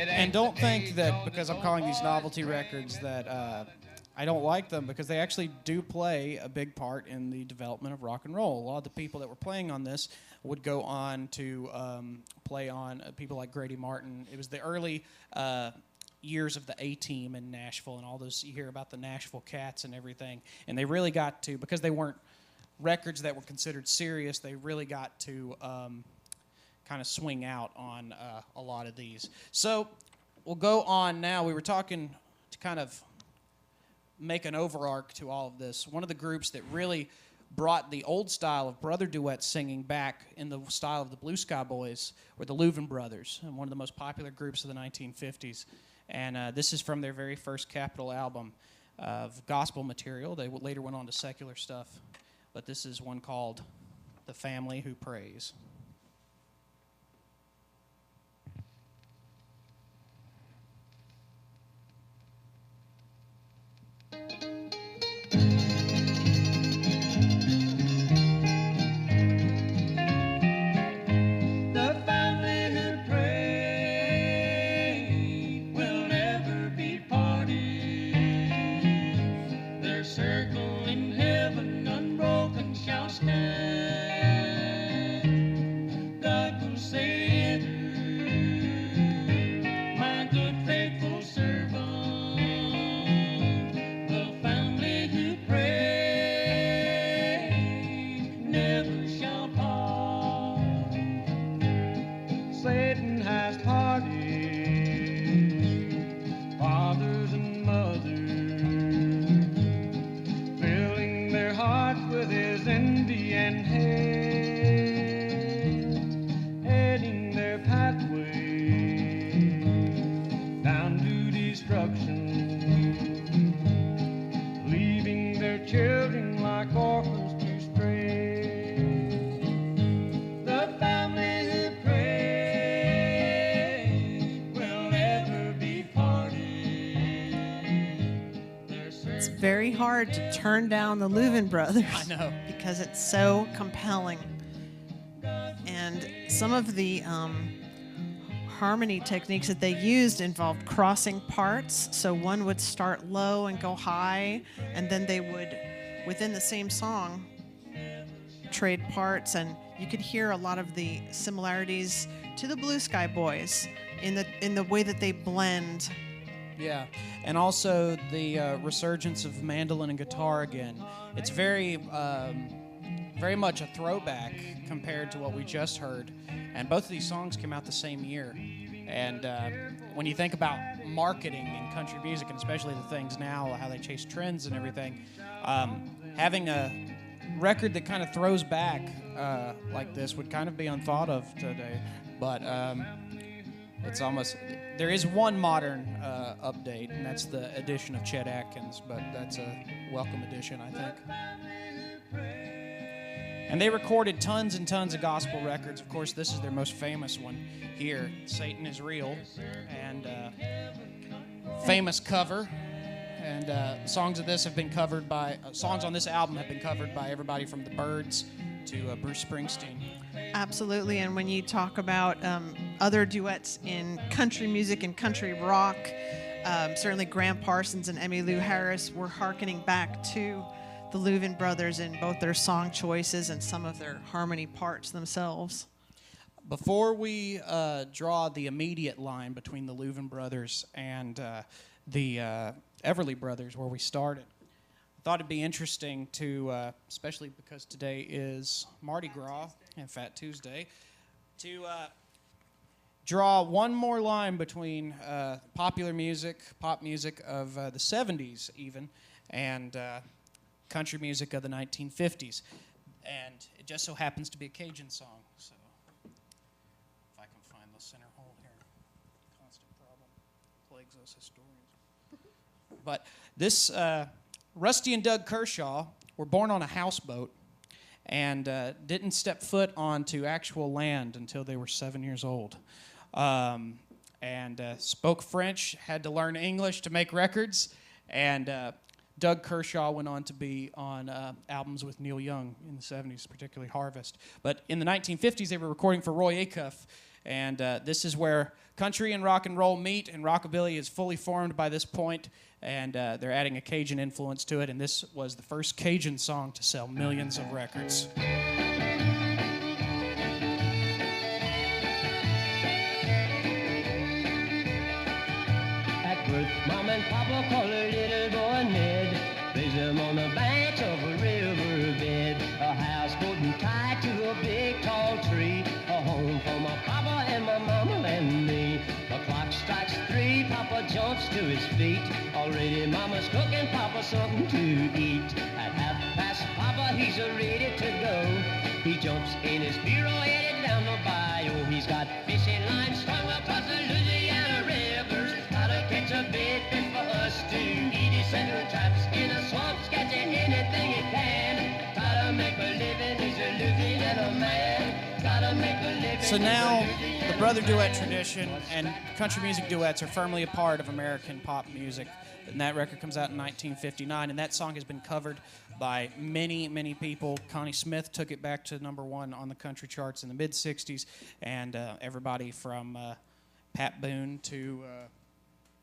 And don't think that because I'm calling these novelty records that I don't like them, because they actually do play a big part in the development of rock and roll. A lot of the people that were playing on this would go on to play on people like Grady Martin. It was the early years of the A-Team in Nashville, and all those, you hear about the Nashville Cats and everything. And they really got to, because they weren't records that were considered serious, they really got to kind of swing out on a lot of these. So we'll go on now. We were talking to kind of make an overarch to all of this. One of the groups that really brought the old style of brother duet singing back in the style of the Blue Sky Boys were the Louvin Brothers, and one of the most popular groups of the 1950s. And this is from their very first Capitol album of gospel material. They later went on to secular stuff, but this is one called The Family Who Prays. The family who pray will never be parted. Their circle in heaven unbroken shall stand. God will say, my good faithful servant. The family who pray never shall part. Satan has parties, fathers and mothers, filling their hearts with his envy and hate, heading their pathway down to destruction, leaving their children like orphans to stray. The family who pray will never be parted. It's very hard to turn down the Louvin Brothers. I know. Because it's so compelling. And some of the harmony techniques that they used involved crossing parts. So one would start low and go high, and then they would, within the same song, trade parts. And you could hear a lot of the similarities to the Blue Sky Boys in the way that they blend. Yeah, and also the resurgence of mandolin and guitar again. It's very much a throwback compared to what we just heard. And both of these songs came out the same year. And when you think about marketing in country music, and especially the things now, how they chase trends and everything, having a record that kind of throws back like this would kind of be unthought of today. But it's almost, there is one modern update, and that's the addition of Chet Atkins, but that's a welcome addition, I think. And they recorded tons and tons of gospel records. Of course, this is their most famous one here, Satan is Real, and famous cover. And songs of this have been covered by, songs on this album have been covered by everybody from the Byrds to Bruce Springsteen. Absolutely, and when you talk about other duets in country music and country rock, certainly Graham Parsons and Emmylou Harris were hearkening back to the Louvin brothers in both their song choices and some of their harmony parts themselves. Before we draw the immediate line between the Louvin brothers and the Everly brothers, where we started, I thought it'd be interesting to, especially because today is Mardi Gras and Fat Tuesday, to draw one more line between popular music, pop music of the 70s even, and country music of the 1950s. And it just so happens to be a Cajun song. So if I can find the center hole here, constant problem plagues us historians. But this, Rusty and Doug Kershaw were born on a houseboat and didn't step foot onto actual land until they were 7 years old. And spoke French, had to learn English to make records, and Doug Kershaw went on to be on albums with Neil Young in the 70s, particularly Harvest. But in the 1950s, they were recording for Roy Acuff, and this is where country and rock and roll meet, and rockabilly is fully formed by this point, and they're adding a Cajun influence to it, and this was the first Cajun song to sell millions of records. At birth, Mom and Papa call her little boy Ned. Raise him on the banks of a riverbed. A houseboat and tied to a big tall tree. A home for my Papa and my Mama and me. The clock strikes 3, Papa jumps to his feet. Already Mama's cooking Papa something to eat. At 1:30, Papa, he's ready to go. He jumps in his bureau, headed down the bayou. He's got fishing lines strung across the Louisiana rivers. How to catch a big fish for us to eat. He's setting traps in the swamps, catching anything he can. Gotta make a living, he's a Louisiana man. Gotta make a living. So now, the brother duet tradition and country music duets are firmly a part of American pop music. And that record comes out in 1959, and that song has been covered by many, many people. Connie Smith took it back to #1 on the country charts in the mid-'60s, and everybody from Pat Boone to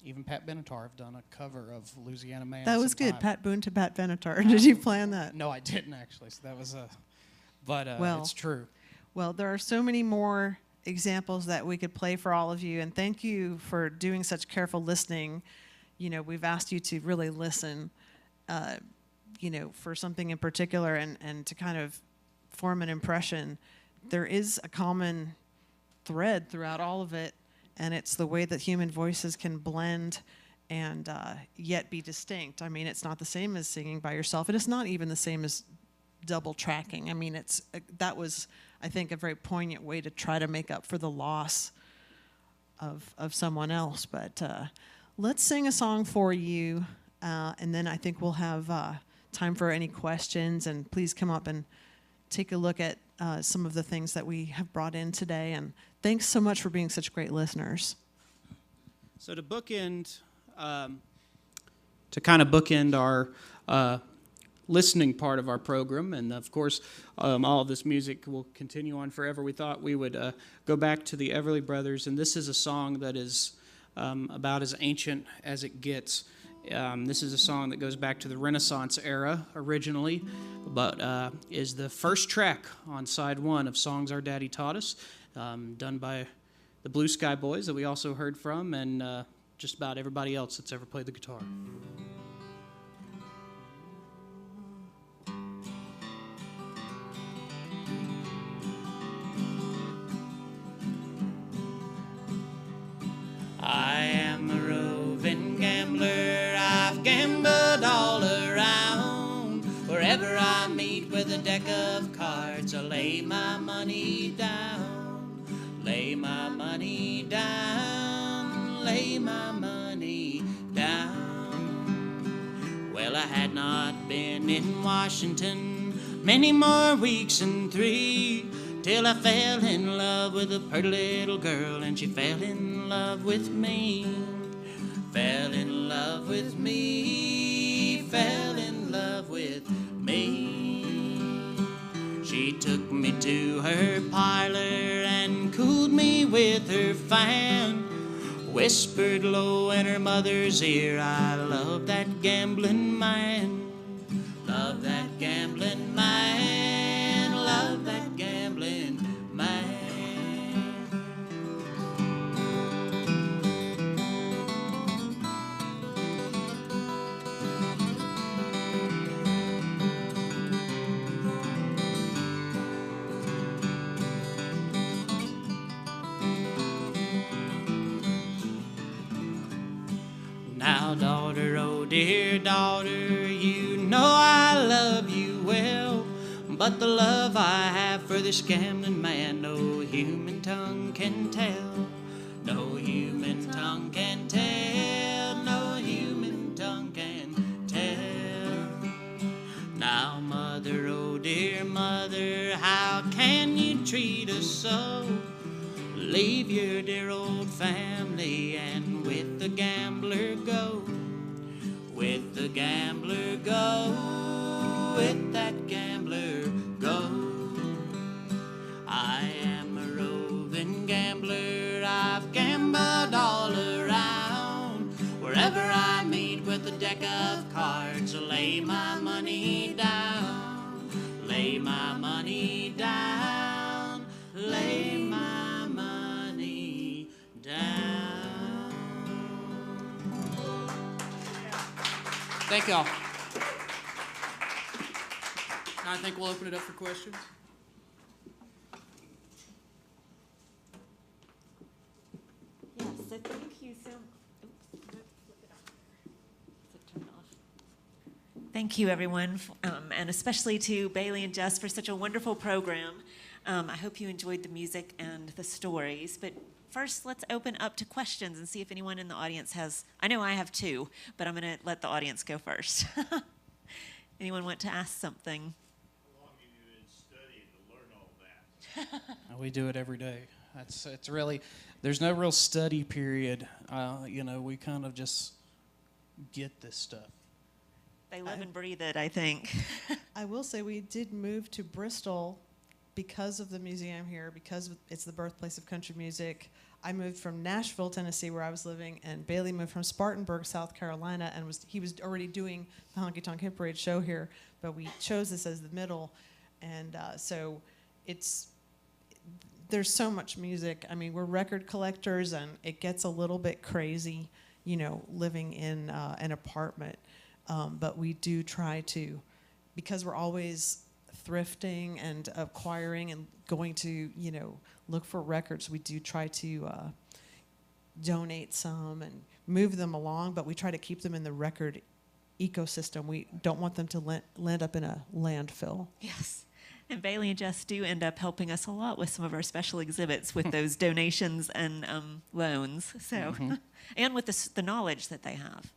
even Pat Benatar have done a cover of Louisiana Man. That was good, sometime. Pat Boone to Pat Benatar. Did you plan that? No, I didn't actually. So that was but Well, it's true. Well, there are so many more examples that we could play for all of you, and thank you for doing such careful listening. You know, we've asked you to really listen, you know, for something in particular and to kind of form an impression. There is a common thread throughout all of it, and it's the way that human voices can blend and yet be distinct. I mean, it's not the same as singing by yourself. It is not even the same as double tracking. I mean, that was, I think, a very poignant way to try to make up for the loss of someone else. But let's sing a song for you, and then I think we'll have time for any questions. And please come up and take a look at some of the things that we have brought in today. And thanks so much for being such great listeners. So to bookend, to kind of bookend our listening part of our program, and of course all of this music will continue on forever, we thought we would go back to the Everly Brothers, and this is a song that is about as ancient as it gets. This is a song that goes back to the Renaissance era originally, but is the first track on side 1 of Songs Our Daddy Taught Us, done by the Blue Sky Boys that we also heard from, and just about everybody else that's ever played the guitar. I am a roving gambler, I've gambled all around. Wherever I meet with a deck of cards, I lay my money down. Lay my money down, lay my money down. Well, Well, I had not been in Washington many more weeks than 3 till I fell in love with a pretty little girl, and she fell in love with me. Fell in love with me, fell in love with me. She took me to her parlor and cooled me with her fan. Whispered low in her mother's ear, I love that gambling man. Love that gambling man. Love that gambling man. Now, daughter, oh dear daughter, you know I love you well, but the love I have for this gambling man, no human tongue can tell. No human tongue can tell. No human tongue can tell. Now, mother, oh dear mother, how can you treat us so? Leave your dear old family and with the gambler go. With the gambler go. With that gambler go. I am a roving gambler. I've gambled all around. Wherever I meet with a deck of cards, I lay my money down. Lay my money down. Lay my money down. Thank y'all. Now I think we'll open it up for questions. Yes, so thank you so Thank you, everyone, and especially to Bailey and Jess for such a wonderful program. I hope you enjoyed the music and the stories. But first, let's open up to questions and see if anyone in the audience has. I know I have two, but I'm going to let the audience go first. Anyone want to ask something? How long have you been studying to learn all that? We do it every day. It's really, there's no real study period. We kind of just get this stuff. They live and breathe it, I think. I will say we did move to Bristol because of the museum here, because it's the birthplace of country music. I moved from Nashville, Tennessee, where I was living, and Bailey moved from Spartanburg, South Carolina, and he was already doing the Honky Tonk Hit Parade show here, but we chose this as the middle, and so there's so much music. I mean, we're record collectors, and it gets a little bit crazy, living in an apartment. But we do try to, because we're always thrifting and acquiring and going to, look for records, we do try to donate some and move them along, but we try to keep them in the record ecosystem. We don't want them to land up in a landfill. Yes. And Bailey and Jess do end up helping us a lot with some of our special exhibits with those donations and loans. So, and with the knowledge that they have.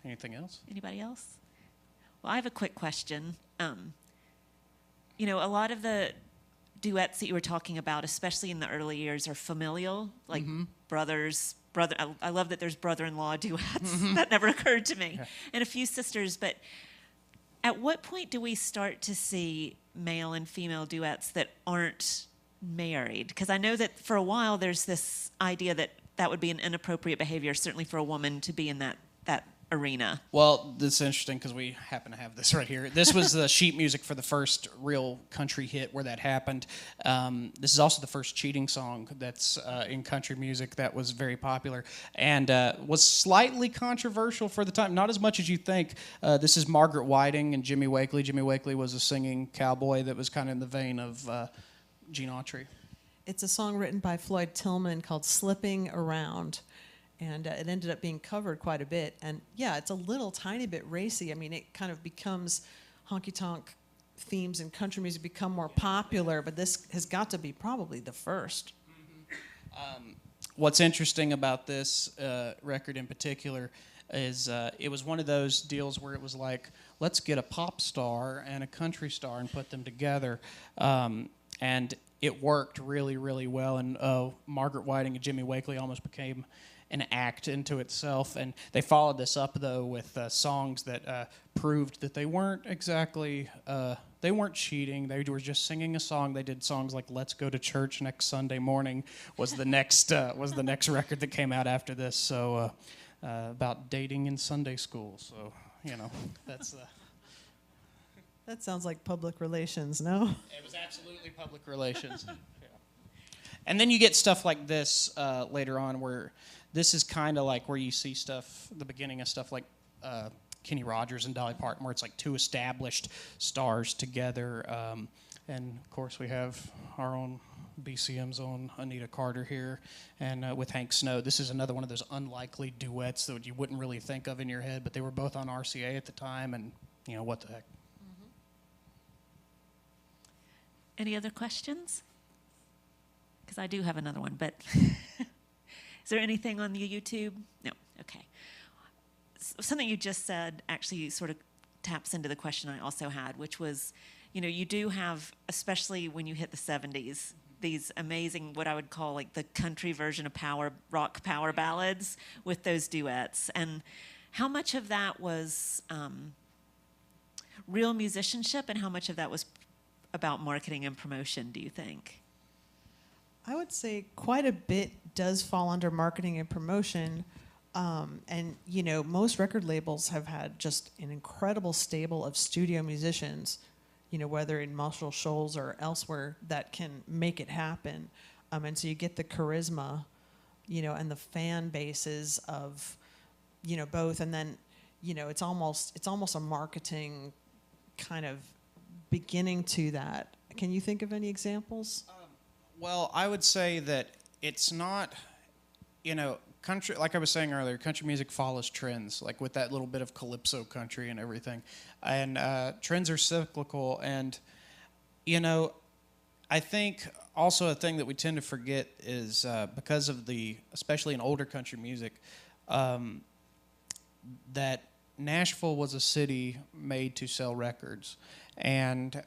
Anything else? Anybody else? Well, I have a quick question. A lot of the duets that you were talking about, especially in the early years, are familial, like brothers. I love that there's brother-in-law duets. That never occurred to me. Yeah. And a few sisters. But at what point do we start to see male and female duets that aren't married? Because I know that for a while there's this idea that would be an inappropriate behavior, certainly for a woman to be in that arena. Well, this is interesting because we happen to have this right here. This was the sheet music for the first real country hit where that happened. This is also the first cheating song that's in country music that was very popular and was slightly controversial for the time. Not as much as you think. This is Margaret Whiting and Jimmy Wakely. Jimmy Wakely was a singing cowboy that was kind of in the vein of Gene Autry. It's a song written by Floyd Tillman called Slipping Around. And it ended up being covered quite a bit. And yeah, it's a little tiny bit racy. I mean, it kind of becomes honky-tonk themes in country music become more popular, but this has got to be probably the first. What's interesting about this record in particular, is it was one of those deals where it was like, let's get a pop star and a country star and put them together, and it worked really, really well. And Margaret Whiting and Jimmy Wakely almost became an act into itself. And they followed this up, though, with songs that proved that they weren't exactly, they weren't cheating. They were just singing a song. They did songs like "Let's Go to Church Next Sunday Morning" was the next record that came out after this. So about dating in Sunday school. So that's. That sounds like public relations, no? It was absolutely public relations. Yeah. And then you get stuff like this later on, where this is kind of like where you see stuff, the beginning of stuff like Kenny Rogers and Dolly Parton, where it's like two established stars together. And of course, we have our own BCM's own Anita Carter here, and with Hank Snow. This is another one of those unlikely duets that you wouldn't really think of in your head, but they were both on RCA at the time, and what the heck. Any other questions? Because I do have another one, but is there anything on the YouTube? No. Okay. Something you just said actually sort of taps into the question I also had, which was, you do have, especially when you hit the 70s, these amazing, what I would call like the country version of rock power ballads with those duets. And how much of that was real musicianship, and how much of that was about marketing and promotion, do you think? I would say quite a bit does fall under marketing and promotion. And, most record labels have had just an incredible stable of studio musicians, whether in Muscle Shoals or elsewhere, that can make it happen. And so you get the charisma, and the fan bases of, both. And then, it's almost a marketing kind of beginning to that. Can you think of any examples? Well, I would say that it's not, country, like I was saying earlier, country music follows trends, like with that little bit of calypso country and everything. And trends are cyclical. And, I think also a thing that we tend to forget is because of especially in older country music, that Nashville was a city made to sell records. And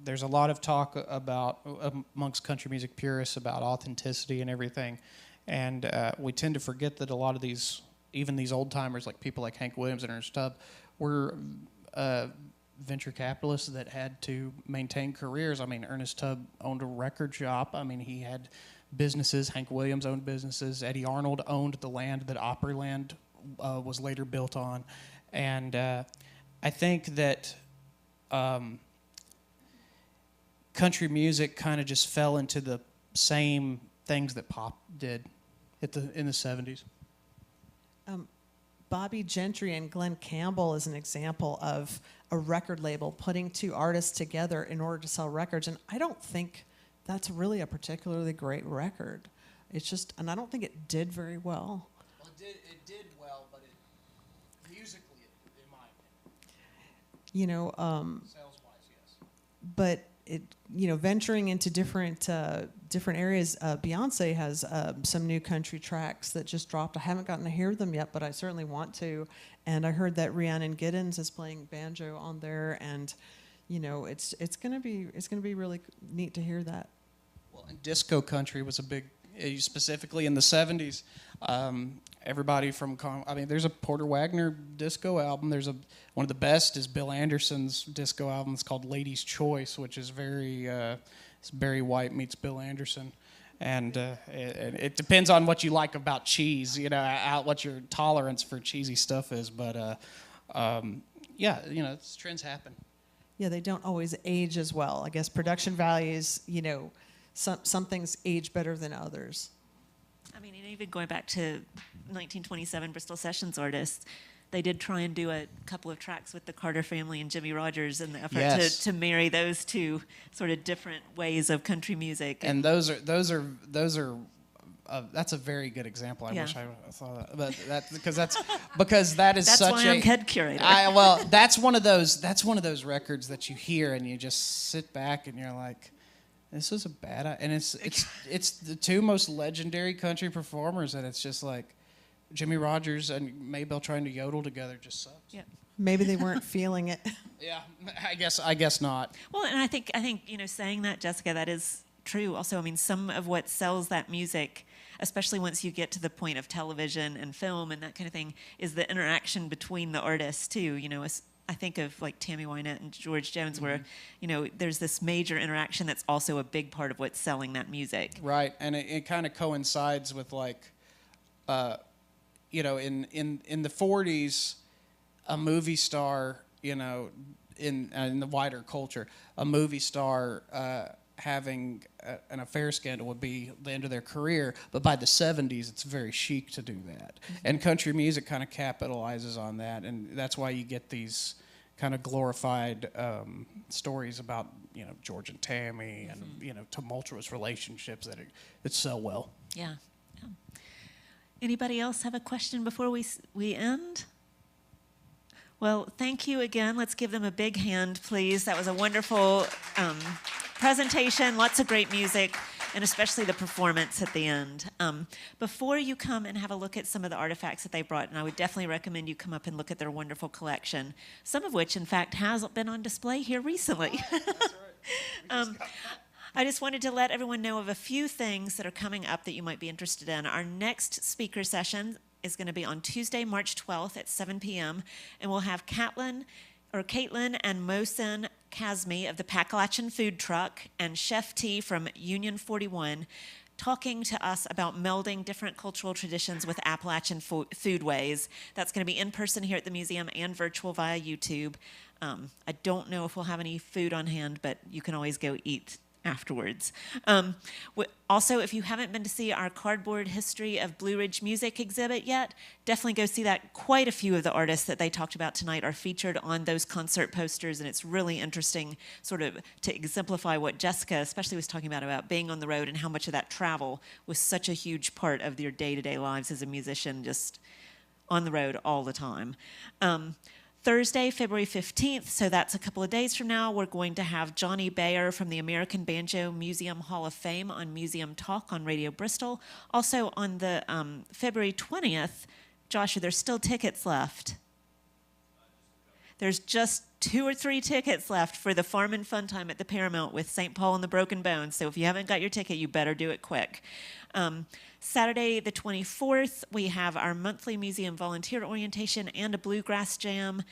there's a lot of talk about, amongst country music purists, about authenticity and everything. And we tend to forget that a lot of even these old timers, like people like Hank Williams and Ernest Tubb, were venture capitalists that had to maintain careers. I mean, Ernest Tubb owned a record shop. I mean, he had businesses. Hank Williams owned businesses. Eddie Arnold owned the land that Opryland was later built on. And I think that country music kind of just fell into the same things that pop did in the 70s. Bobby Gentry and Glenn Campbell is an example of a record label putting two artists together in order to sell records, and I don't think that's really a particularly great record. It's just, and I don't think it did very well. Well, it did well, but musically, in my opinion. Sales-wise, yes. But it, venturing into different areas. Beyonce has some new country tracks that just dropped. I haven't gotten to hear them yet, but I certainly want to. And I heard that Rhiannon Giddens is playing banjo on there, and it's gonna be really neat to hear that. Well, and disco country was a big, specifically in the 70s. Everybody from, there's a Porter Wagner disco album. One of the best is Bill Anderson's disco album. It's called Lady's Choice, which is it's Barry White meets Bill Anderson. And it depends on what you like about cheese, what your tolerance for cheesy stuff is. But trends happen. Yeah, they don't always age as well. I guess production values, some things age better than others. I mean, and even going back to 1927 Bristol Sessions artists, they did try and do a couple of tracks with the Carter family and Jimmy Rogers in the effort to marry those two sort of different ways of country music. And that's a very good example. I wish I saw that, but because that is that's such why I'm head curator. That's one of those records that you hear and you just sit back and you're like, this is a bad, and it's the two most legendary country performers, and it's just like, Jimmy Rogers and Maybelle trying to yodel together just sucks. Yeah. Maybe they weren't feeling it. Yeah, I guess not. Well, and I think saying that, Jessica, that is true. Also, I mean, some of what sells that music, especially once you get to the point of television and film and that kind of thing, is the interaction between the artists too. I think of like Tammy Wynette and George Jones, where there's this major interaction that's also a big part of what's selling that music. Right, and it kind of coincides with like, in the 40s, a movie star, in the wider culture, a movie star having an affair scandal would be the end of their career. But by the 70s, it's very chic to do that. And country music kind of capitalizes on that, and that's why you get these kind of glorified stories about George and Tammy and tumultuous relationships that sell well. Yeah. Anybody else have a question before we end? Well, thank you again. Let's give them a big hand, please. That was a wonderful presentation, lots of great music, and especially the performance at the end. Before you come and have a look at some of the artifacts that they brought, and I would definitely recommend you come up and look at their wonderful collection, some of which, in fact, has been on display here recently. That's right. I just wanted to let everyone know of a few things that are coming up that you might be interested in. Our next speaker session is going to be on Tuesday, March 12th at 7 p.m., and we'll have Caitlin and Mohsen Kazmi of the Appalachian Food Truck and Chef T from Union 41 talking to us about melding different cultural traditions with Appalachian foodways. That's going to be in person here at the museum and virtual via YouTube. I don't know if we'll have any food on hand, but you can always go eat afterwards. Also, if you haven't been to see our Cardboard History of Blue Ridge Music exhibit yet, definitely go see that. Quite a few of the artists that they talked about tonight are featured on those concert posters, and it's really interesting sort of to exemplify what Jessica especially was talking about being on the road and how much of that travel was such a huge part of your day-to-day lives as a musician, just on the road all the time. Thursday, February 15th, so that's a couple of days from now, we're going to have Johnny Bayer from the American Banjo Museum Hall of Fame on Museum Talk on Radio Bristol. Also on the February 20th, Josh, there's still tickets left. There's just 2 or 3 tickets left for the Farm and Fun Time at the Paramount with St. Paul and the Broken Bones, so if you haven't got your ticket, you better do it quick. Saturday the 24th, we have our monthly museum volunteer orientation and a bluegrass jam,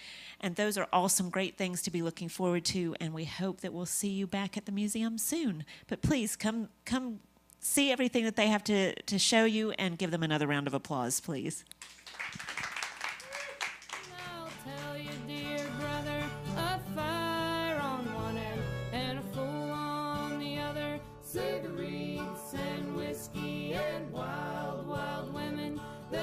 and those are all some great things to be looking forward to, and we hope that we'll see you back at the museum soon. But please come see everything that they have to show you and give them another round of applause, please.